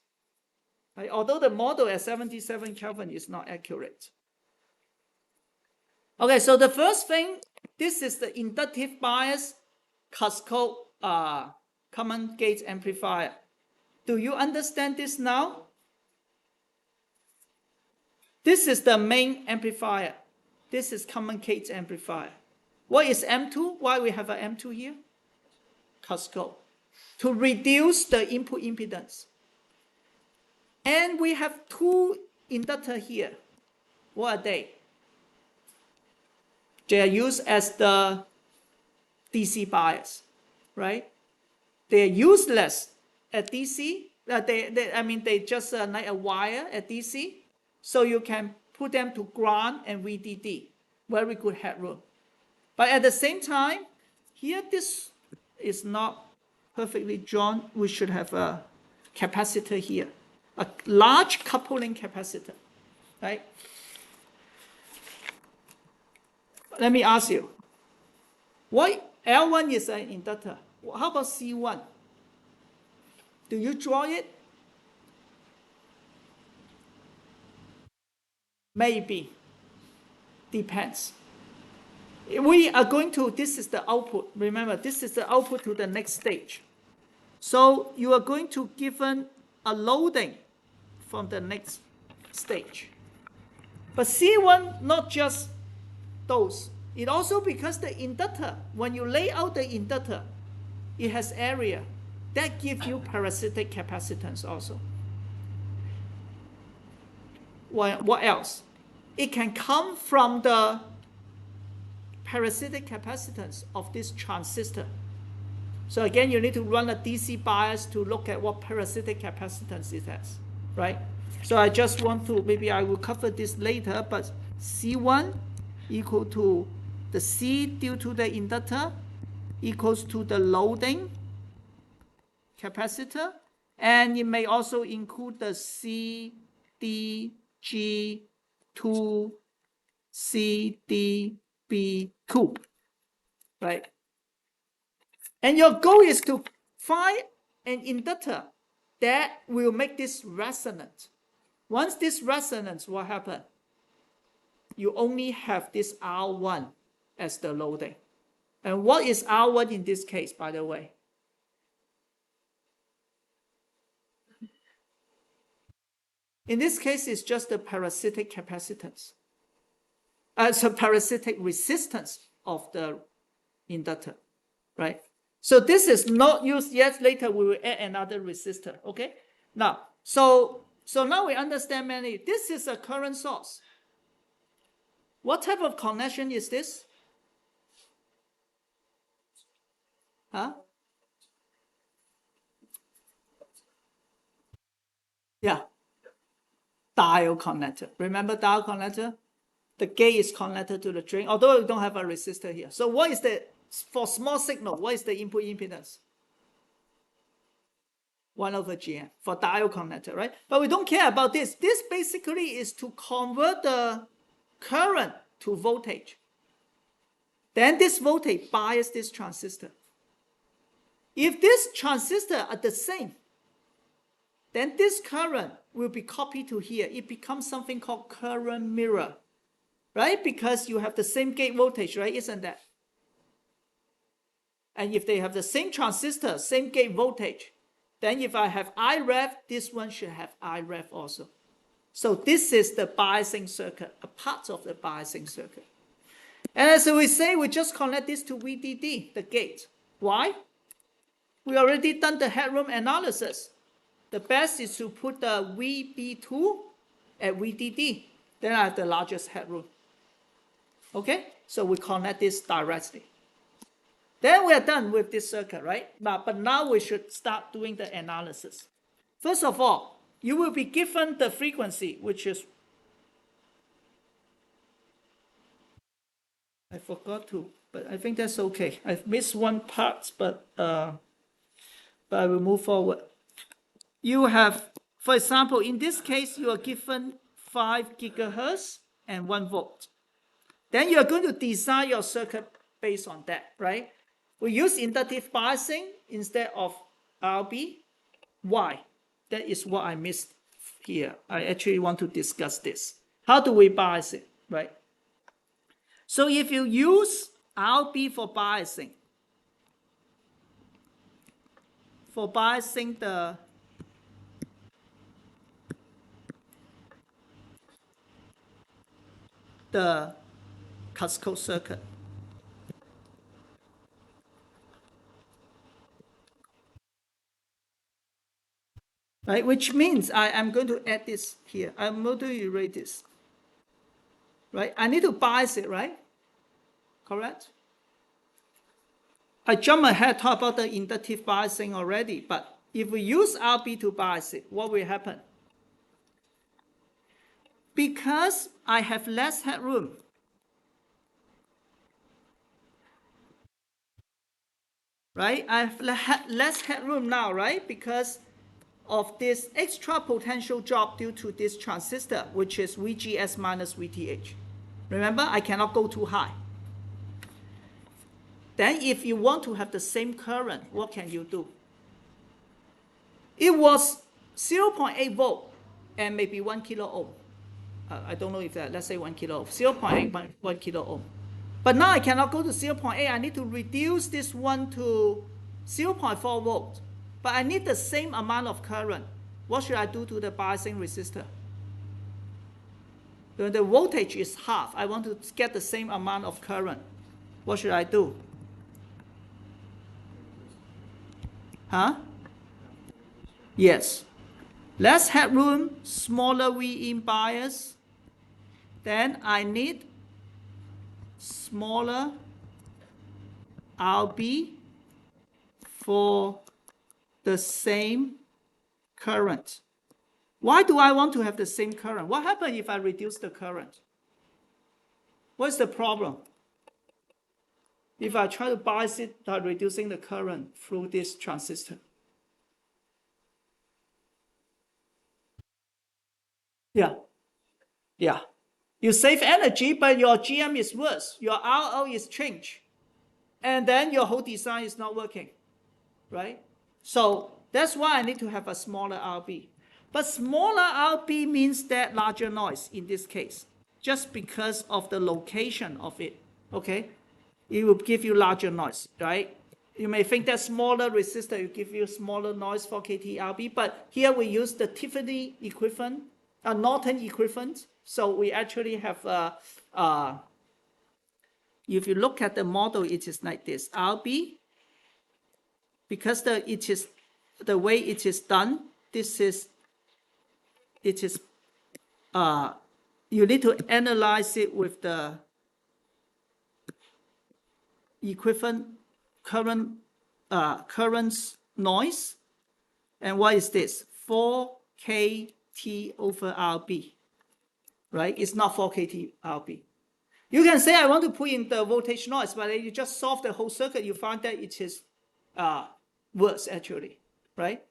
[SPEAKER 1] Right? Although the model at 77 Kelvin is not accurate. Okay, so the first thing, this is the inductive bias Cascode common gate amplifier. Do you understand this now? This is the main amplifier. This is common gate amplifier. What is M2? Why we have an M2 here? Cascode. To reduce the input impedance. And we have two inductors here. What are they? They are used as the DC bias, right? They are useless at DC. They just like a wire at DC. So you can put them to ground and VDD. Very good headroom. But at the same time, here this is not perfectly drawn. We should have a capacitor here, a large coupling capacitor, right? Let me ask you, what L1 is an inductor? How about C1? Do you draw it? Maybe. Depends. We are going to, this is the output. Remember, this is the output to the next stage. So you are going to given a loading from the next stage. But C1, not just those. It also, because the inductor, when you lay out the inductor, it has area. That gives you parasitic capacitance also. What else? It can come from the parasitic capacitance of this transistor. So again, you need to run a DC bias to look at what parasitic capacitance it has, right? So I just want to, maybe I will cover this later, but C1 equal to the C due to the inductor equals to the loading capacitor, and it may also include the C, D, G, 2, C, D, B cube, right? And your goal is to find an inductor that will make this resonant. Once this resonance, what happens? You only have this R1 as the loading. And what is R1 in this case, by the way? In this case, it's just the parasitic capacitance. So parasitic resistance of the inductor, right? So this is not used yet. Later we will add another resistor, okay? Now, so now we understand mainly, this is a current source. What type of connection is this? Huh? Yeah. Diode connector. Remember diode connector? The gate is connected to the drain, although we don't have a resistor here. So what is the, for small signal, what is the input impedance? 1/GM for diode connector, right? But we don't care about this. This basically is to convert the current to voltage. Then this voltage bias this transistor. If this transistor are the same, then this current will be copied to here. It becomes something called current mirror, right? Because you have the same gate voltage, right? Isn't that? And if they have the same transistor, same gate voltage, then if I have IREF, this one should have IREF also. So this is the biasing circuit, a part of the biasing circuit. And as we say, we just connect this to VDD, the gate. Why? We already done the headroom analysis. The best is to put the VB2 at VDD. Then I have the largest headroom. Okay? So we connect this directly. Then we are done with this circuit, right? But now we should start doing the analysis. First of all, you will be given the frequency, which is, I forgot to, but I think that's okay. I've missed one part, but I will move forward. you have, for example, in this case, you are given 5 gigahertz and 1 volt. Then you are going to design your circuit based on that, right? We use inductive biasing instead of RB. Why? That is what I missed here. I actually want to discuss this. How do we bias it, right? So if you use RB for biasing the Cascode circuit, right? Which means I am going to add this here. I'm going to erase this, right? I need to bias it, right? Correct? I jump ahead, talk about the inductive biasing already, but if we use RB to bias it, what will happen? Because I have less headroom, right? I have less headroom now, right? Because of this extra potential drop due to this transistor, which is VGS minus VTH. Remember, I cannot go too high. Then if you want to have the same current, what can you do? It was 0.8 volt and maybe 1 kilo ohm. I don't know if that, let's say 1 kilo ohm, 0.8, 1 kilo ohm. But now I cannot go to 0.8. I need to reduce this one to 0.4 volt. But I need the same amount of current. What should I do to the biasing resistor? When the voltage is half, I want to get the same amount of current. What should I do? Huh? Yes. Less headroom, smaller V in bias. Then I need smaller RB for the same current. Why do I want to have the same current? What happens if I reduce the current? What's the problem? If I try to bias it by reducing the current through this transistor. Yeah. You save energy, but your GM is worse. Your RO is changed. And then your whole design is not working, right? So that's why I need to have a smaller RB. But smaller RB means that larger noise in this case, just because of the location of it, okay? It will give you larger noise, right? You may think that smaller resistor will give you smaller noise for KT RB, but here we use the Tiffany equivalent, Norton equivalent. So we actually have, if you look at the model, it is like this. RB, because the way it is done, you need to analyze it with the equivalent currents noise. And what is this? 4 KT over RB, right? It's not 4 KT RB. You can say I want to put in the voltage noise, but you just solve the whole circuit, you find that it is worse actually, right?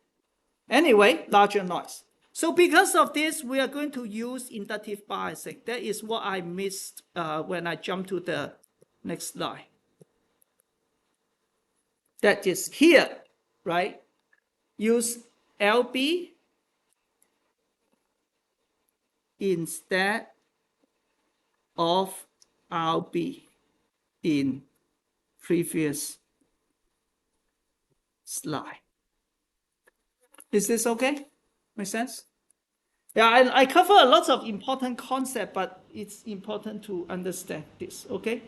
[SPEAKER 1] Anyway, larger noise. So because of this, we are going to use inductive biasing. That is what I missed when I jumped to the next slide. That is here, right? Use LB instead of RB in previous slide. Is this okay? Make sense? Yeah, I cover a lot of important concepts, but it's important to understand this, okay?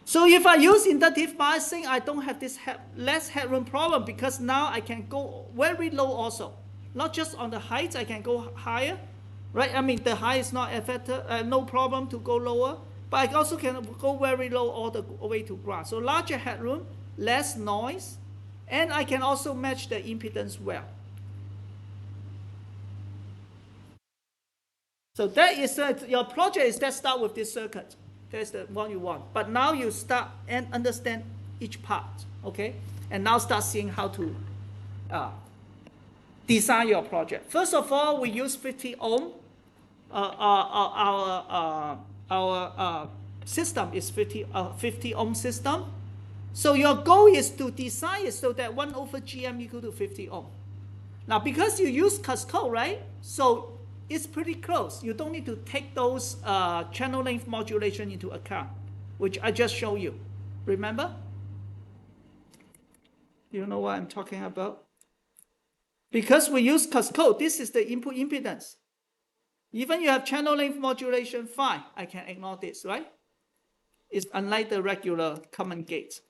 [SPEAKER 1] So if I use inductive biasing, I don't have this less headroom problem because now I can go very low also. Not just on the height, I can go higher, right? I mean, the height is not affected, no problem to go lower, but I also can go very low all the way to ground. So larger headroom, less noise, and I can also match the impedance well. So that is your project is that start with this circuit. That's the one you want. But now you start and understand each part, okay? And now start seeing how to design your project. First of all, we use 50 ohm. Our system is 50 ohm system. So your goal is to design it so that 1/GM equal to 50 ohm. Now, because you use Cascode, right? So it's pretty close. You don't need to take those channel length modulation into account, which I just showed you. Remember? You know what I'm talking about? Because we use Cascode, this is the input impedance. Even you have channel length modulation, fine. I can ignore this, right? It's unlike the regular common gate.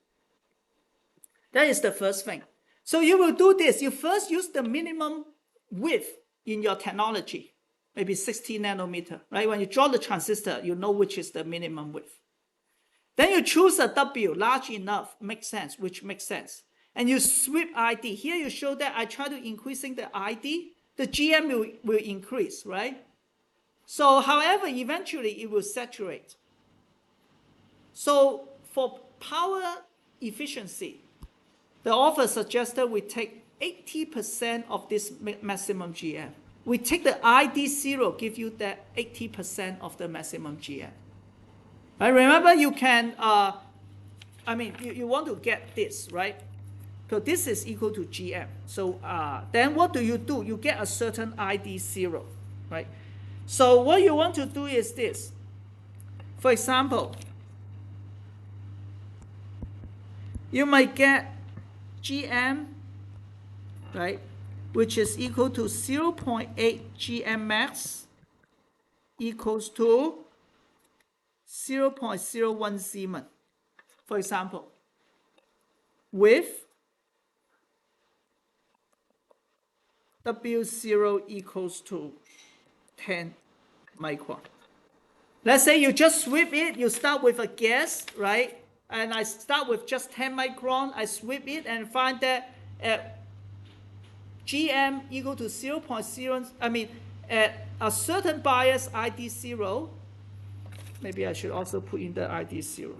[SPEAKER 1] That is the first thing. So you will do this. You first use the minimum width in your technology, maybe 60 nanometer, right? When you draw the transistor, you know which is the minimum width. Then you choose a W large enough, makes sense, which makes sense. And you sweep ID. Here you show that I try to increasing the ID, the GM will increase, right? So however, eventually it will saturate. So for power efficiency, the author suggested we take 80% of this maximum GM. We take the ID0, give you that 80% of the maximum GM. Right? Remember, you can, you want to get this, right? So this is equal to GM. So then what do? You get a certain ID0, right? So what you want to do is this. For example, you might get GM, right, which is equal to 0.8 GM max equals to 0.01 Siemens, for example, with W0 equals to 10 micron. Let's say you just sweep it, you start with a guess, right? And I start with just 10 micron, I sweep it and find that GM equal to 0.0, at a certain bias ID0, maybe I should also put in the ID0.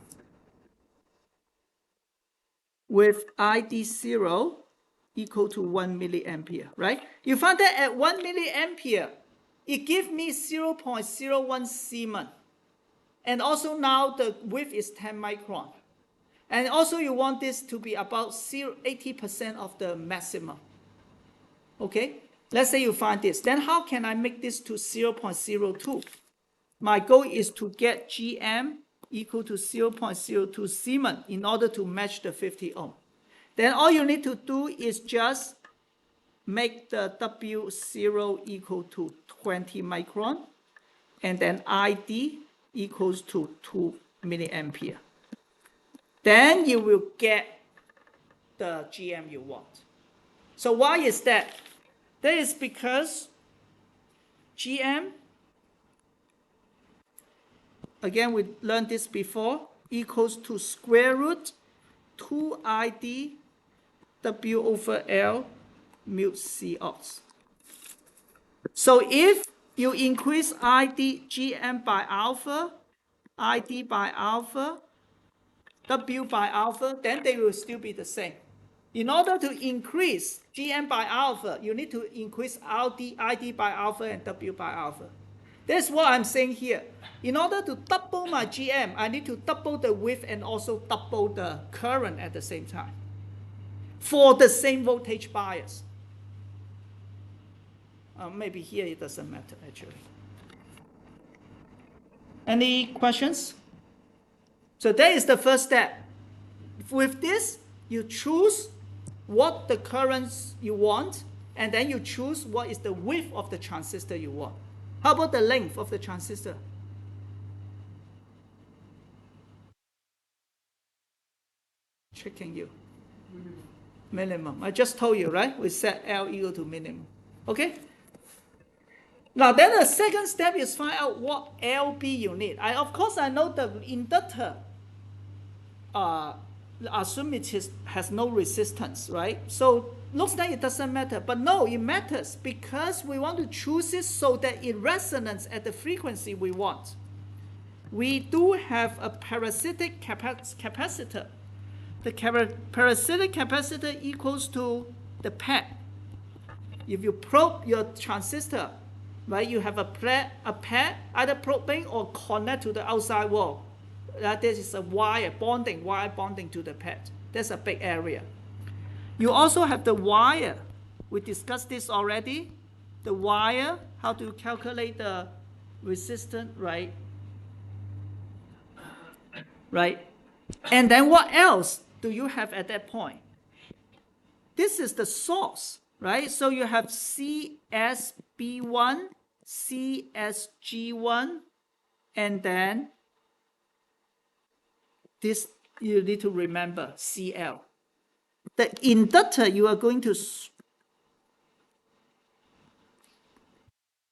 [SPEAKER 1] With ID0 equal to 1 milliampere, right? You find that at 1 milliampere, it gives me 0.01 Siemens. And also now the width is 10 micron. And also you want this to be about 80% of the maximum. Okay? Let's say you find this. Then how can I make this to 0.02? My goal is to get GM equal to 0.02 Siemens in order to match the 50 ohm. Then all you need to do is just make the W0 equal to 20 micron, and then ID equals to 2 milliampere. Then you will get the GM you want. So why is that? That is because GM, again, we learned this before, equals to square root 2ID W over L mu C ox. So if you increase ID GM by alpha, ID by alpha, W by alpha, then they will still be the same. In order to increase GM by alpha, you need to increase ID by alpha and W by alpha. That's what I'm saying here. In order to double my GM, I need to double the width and also double the current at the same time for the same voltage bias. Maybe here it doesn't matter, actually. Any questions? So that is the first step. With this, you choose what the currents you want, and then you choose what is the width of the transistor you want. How about the length of the transistor? Checking you. Minimum. I just told you, right? We set L equal to minimum. Okay? Now, then the second step is find out what LB you need. Of course, I know the inductor, assume it has no resistance, right? So looks like it doesn't matter. But no, it matters because we want to choose it so that it resonates at the frequency we want. We do have a parasitic capacitor. The parasitic capacitor equals to the pad. If you probe your transistor, right, you have a pair, either probing or connect to the outside wall. This is a wire bonding to the pad. That's a big area. You also have the wire. We discussed this already. The wire, how to calculate the resistance, right? Right. And then what else do you have at that point? This is the source, right? So you have CSB1, CSG1, and then this you need to remember, CL. The inductor you are going to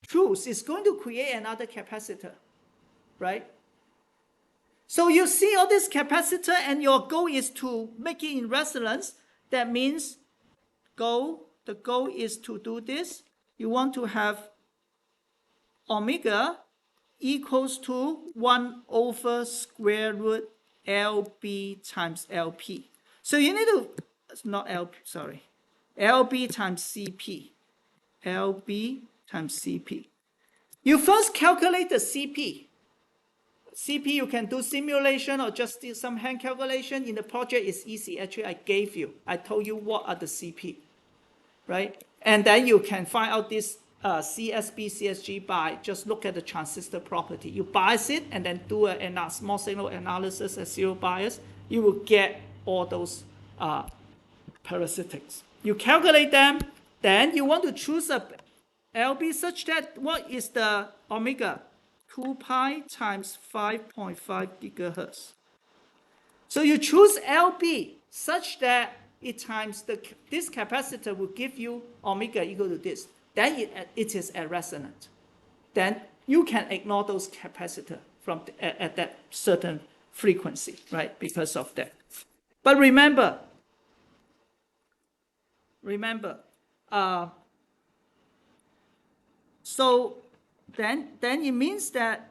[SPEAKER 1] choose is going to create another capacitor, right? So you see all this capacitor and your goal is to make it in resonance. That means the goal is to do this. You want to have omega equals to 1 over square root LB times LP. So you need to, not LP, sorry, LB times CP. LB times CP. You first calculate the CP. CP, you can do simulation or just do some hand calculation. In the project, it's easy. Actually, I told you what are the CP, right? And then you can find out this CSB, CSG by just look at the transistor property. You bias it and then do a small signal analysis at zero bias. You will get all those parasitics. You calculate them, then you want to choose a LB such that what is the omega? 2 pi times 5.5 gigahertz. So you choose LB such that it times this capacitor will give you omega equal to this. Then it is at resonant. Then you can ignore those capacitors from at that certain frequency, right? Because of that. But remember, so then it means that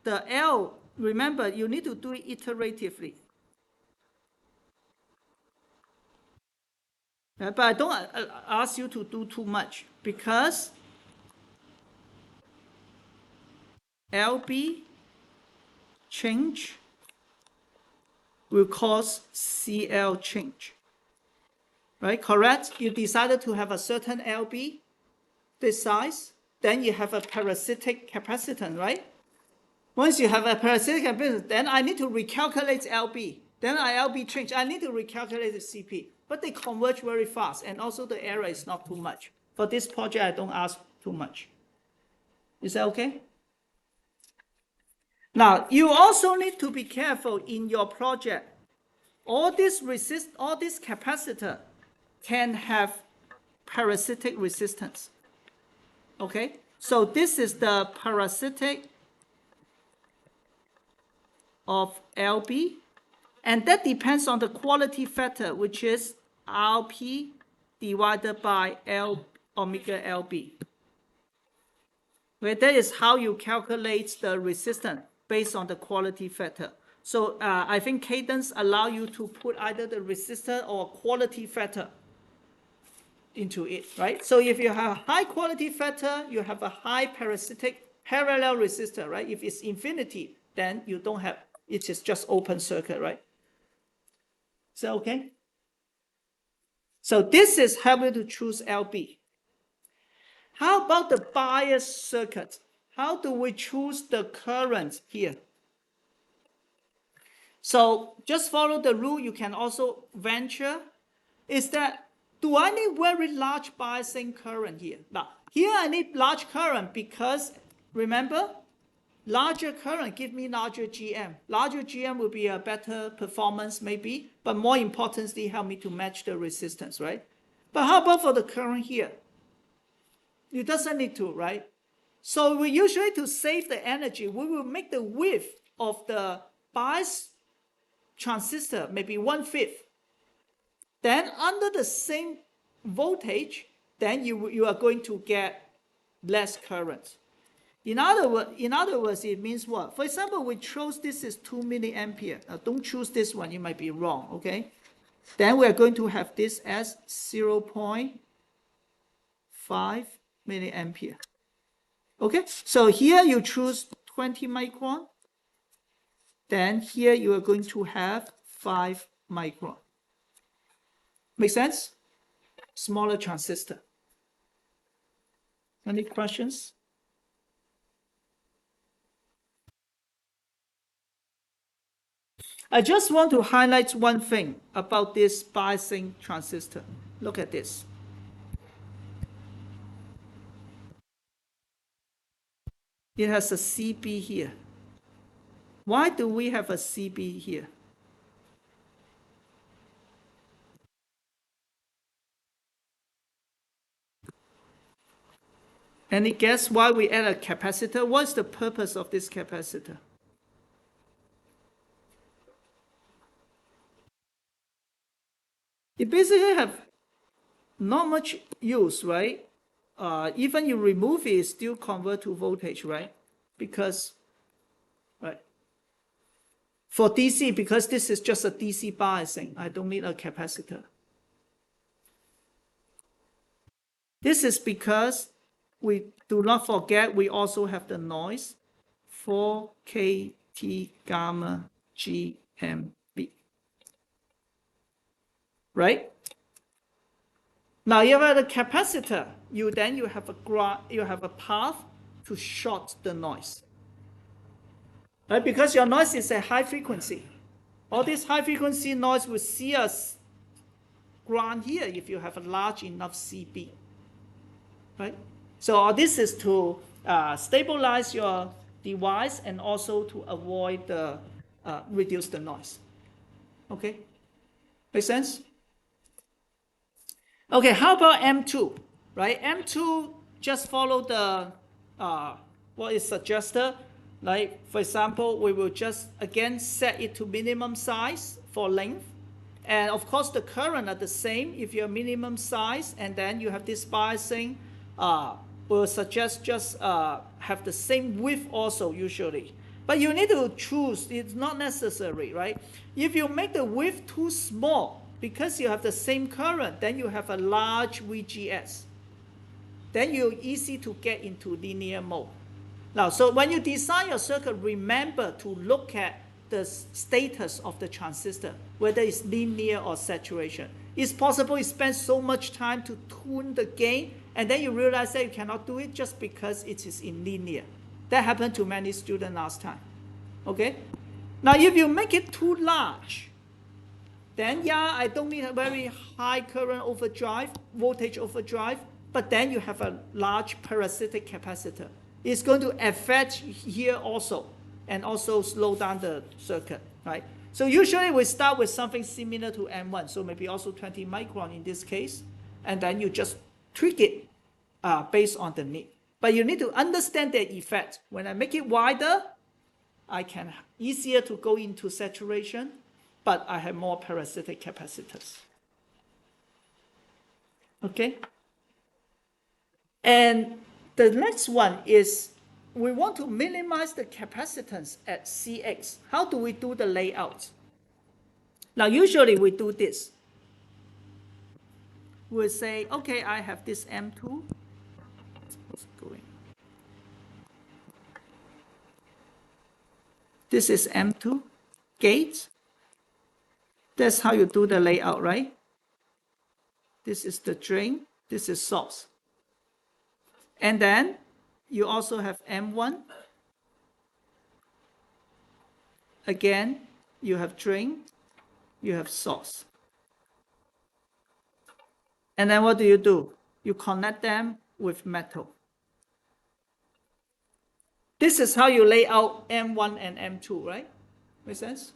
[SPEAKER 1] the L, remember, you need to do it iteratively. But I don't ask you to do too much because LB change will cause CL change. Right? Correct? You decided to have a certain LB, this size, then you have a parasitic capacitance, right? Once you have a parasitic capacitance, then I need to recalculate LB. Then LB change, I need to recalculate the CP. But they converge very fast, and also the error is not too much. For this project, I don't ask too much. Is that okay? Now, you also need to be careful in your project. All this capacitor can have parasitic resistance. Okay, so this is the parasitic of LB, and that depends on the quality factor, which is RP divided by L omega LB. Okay, that is how you calculate the resistance based on the quality factor. So I think Cadence allow you to put either the resistance or quality factor into it, right? So if you have a high quality factor, you have a high parasitic parallel resistor, right? If it's infinity, then you don't have, it is just open circuit, right? Is that okay? So this is how to choose LB. How about the bias circuit? How do we choose the current here? So just follow the rule. You can also venture. Is that, do I need very large biasing current here? Now, here I need large current because, remember, larger current give me larger GM. Larger GM will be a better performance maybe, but more importantly, help me to match the resistance, right? But how about for the current here? It doesn't need to, right? So we usually, to save the energy, we will make the width of the bias transistor maybe 1/5. Then under the same voltage, then you are going to get less current. In other words, it means what? For example, we chose this is 2 milliampere. Now, don't choose this one, you might be wrong, okay? Then we are going to have this as 0.2 5 milliampere. Okay, so here you choose 20 micron. Then here you are going to have 5 micron. Make sense? Smaller transistor. Any questions? I just want to highlight one thing about this biasing transistor. Look at this. It has a CB here. Why do we have a CB here? Any guess why we add a capacitor? What's the purpose of this capacitor? It basically have not much use, right? Even you remove it, it still convert to voltage, right? Because, right? For DC, because this is just a DC biasing, I don't need a capacitor. This is because we do not forget we also have the noise 4kT gamma GMB. Right? Now you have a capacitor, you have a path to short the noise. Right? Because your noise is a high frequency. All this high frequency noise will see us ground here if you have a large enough CB. Right? So all this is to stabilize your device and also to avoid the reduce the noise. Okay? Make sense? Okay, how about M2? Right? M2 just follow the what is suggested. Like, for example, we will just again set it to minimum size for length. And of course, the current are the same. If you're minimum size and then you have this biasing, we'll suggest just have the same width also usually. But you need to choose, it's not necessary, right? If you make the width too small, because you have the same current, then you have a large VGS. Then you're easy to get into linear mode. Now, so when you design your circuit, remember to look at the status of the transistor, whether it's linear or saturation. It's possible you spend so much time to tune the gain, and then you realize that you cannot do it just because it is in linear. That happened to many students last time. Okay? Now, if you make it too large, then yeah, I don't need a very high current overdrive, voltage overdrive, but then you have a large parasitic capacitor. It's going to affect here also, and also slow down the circuit, right? So usually we start with something similar to M1, so maybe also 20 micron in this case, and then you just tweak it based on the need. But you need to understand the effect. When I make it wider, I can easier to go into saturation, but I have more parasitic capacitors. Okay? And the next one is we want to minimize the capacitance at Cx. How do we do the layout? Now, usually we do this. We'll say, okay, I have this M2. What's going? This is M2 gate. That's how you do the layout, right? This is the drain. This is source. And then you also have M1. Again, you have drain, you have source. And then what do? You connect them with metal. This is how you lay out M1 and M2, right? Make sense?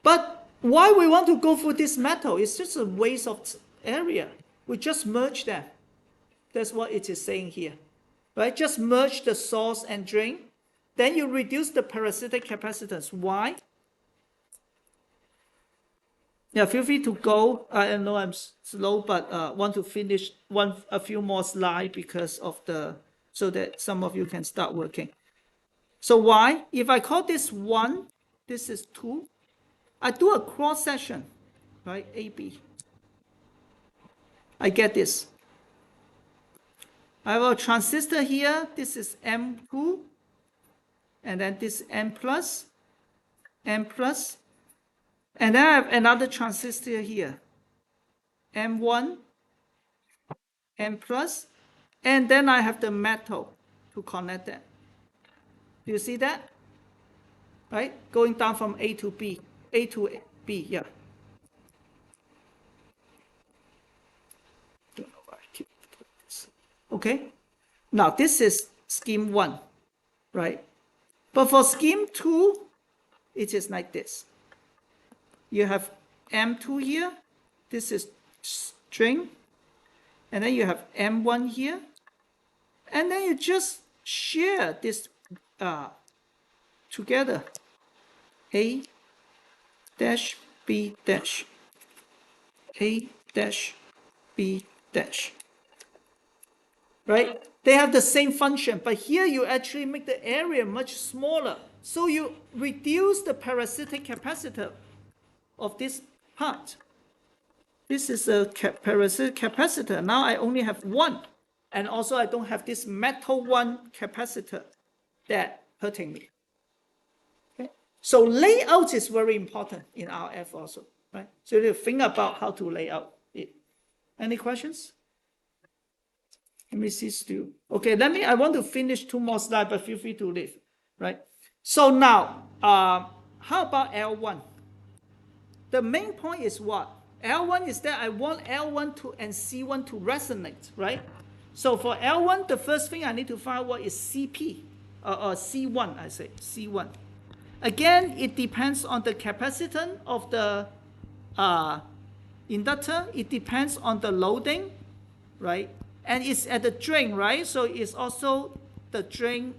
[SPEAKER 1] But why we want to go for this metal? It's just a waste of area. We just merge them. That's what it is saying here. Right? Just merge the source and drain. Then you reduce the parasitic capacitance. Why? Yeah, feel free to go. I know I'm slow, but want to finish a few more slides because of so that some of you can start working. So why? If I call this 1, this is 2. I do a cross section, right? AB. I get this. I have a transistor here. This is M2, and then this M plus, and then I have another transistor here, M1, M plus, and then I have the metal to connect that. Do you see that? Right? Going down from A to B, yeah. Don't know why I keep doing this. Okay. Now this is scheme 1, right? But for scheme 2, it is like this. You have M2 here. This is string. And then you have M1 here. And then you just share this together. A dash B dash. A dash B dash. Right? They have the same function, but here you actually make the area much smaller. So you reduce the parasitic capacitor of this part. This is a parasitic capacitor. Now I only have 1. And also I don't have this metal 1 capacitor that hurting me. Okay? So layout is very important in RF also. Right? So you think about how to lay out it. Any questions? Let me see, Stu. Okay, I want to finish 2 more slides, but feel free to leave, right? So now, how about L1? The main point is what? L1 is that I want L1 and C1 to resonate, right? So for L1, the first thing I need to find out is CP, or C1, I say, C1. Again, it depends on the capacitance of the inductor. It depends on the loading, right? And it's at the drain, right? So it's also the drain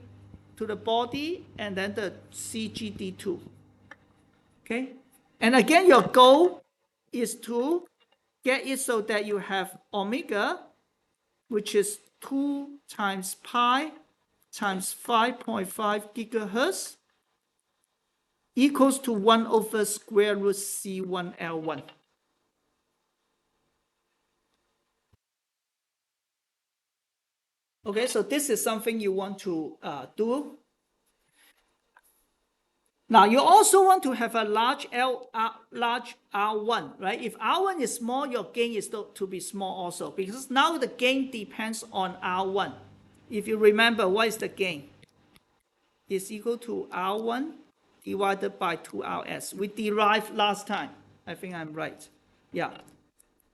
[SPEAKER 1] to the body and then the CGD2. Okay? And again, your goal is to get it so that you have omega, which is 2 times pi times 5.5 gigahertz equals to 1 over square root C1 L1. Okay, so this is something you want to do. Now, you also want to have a large R1, right? If R1 is small, your gain is to be small also, because now the gain depends on R1. If you remember, what is the gain? It's equal to R1 divided by 2RS. We derived last time. I think I'm right. Yeah.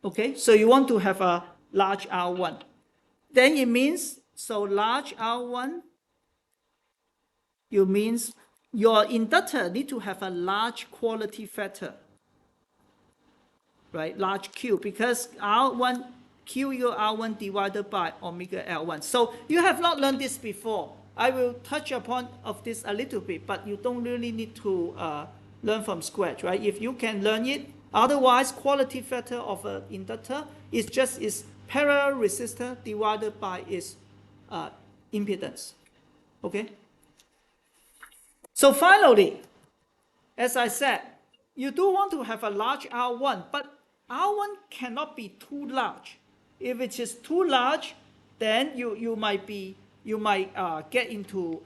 [SPEAKER 1] Okay, so you want to have a large R1. Then it means, so large R1, you means your inductor need to have a large quality factor, right? Large Q, because R1, Q equal R1 divided by omega L1. So you have not learned this before. I will touch upon of this a little bit, but you don't really need to learn from scratch, right? If you can learn it, otherwise quality factor of an inductor is just its parallel resistor divided by its impedance. Okay? So finally, as I said, you do want to have a large R1, but R1 cannot be too large. If it is too large, then you might get into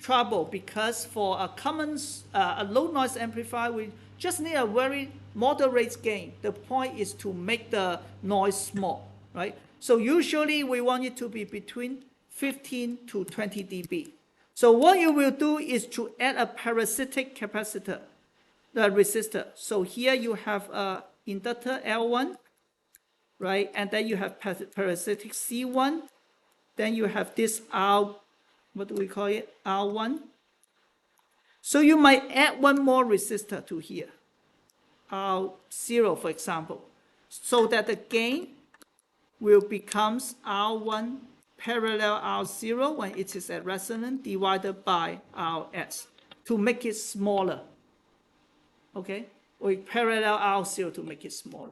[SPEAKER 1] trouble, because for a common a low noise amplifier, we just need a very moderate gain. The point is to make the noise small, right? So usually we want it to be between 15 to 20 dB. So what you will do is to add a parasitic capacitor, the resistor. So here you have a inductor L1, right? And then you have parasitic C1. Then you have this R, what do we call it? R1. So you might add one more resistor to here, R0, for example, so that the gain will become R1 parallel R0 when it is at resonance divided by Rs to make it smaller. Okay? Or parallel R0 to make it smaller.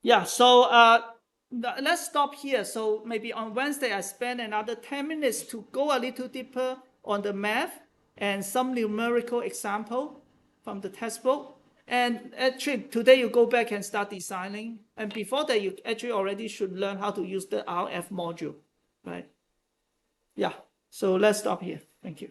[SPEAKER 1] Yeah, so let's stop here. So maybe on Wednesday, I spend another 10 minutes to go a little deeper on the math and some numerical example from the textbook. And actually, today you go back and start designing. And before that, you actually already should learn how to use the RF module, right? Yeah. So let's stop here. Thank you.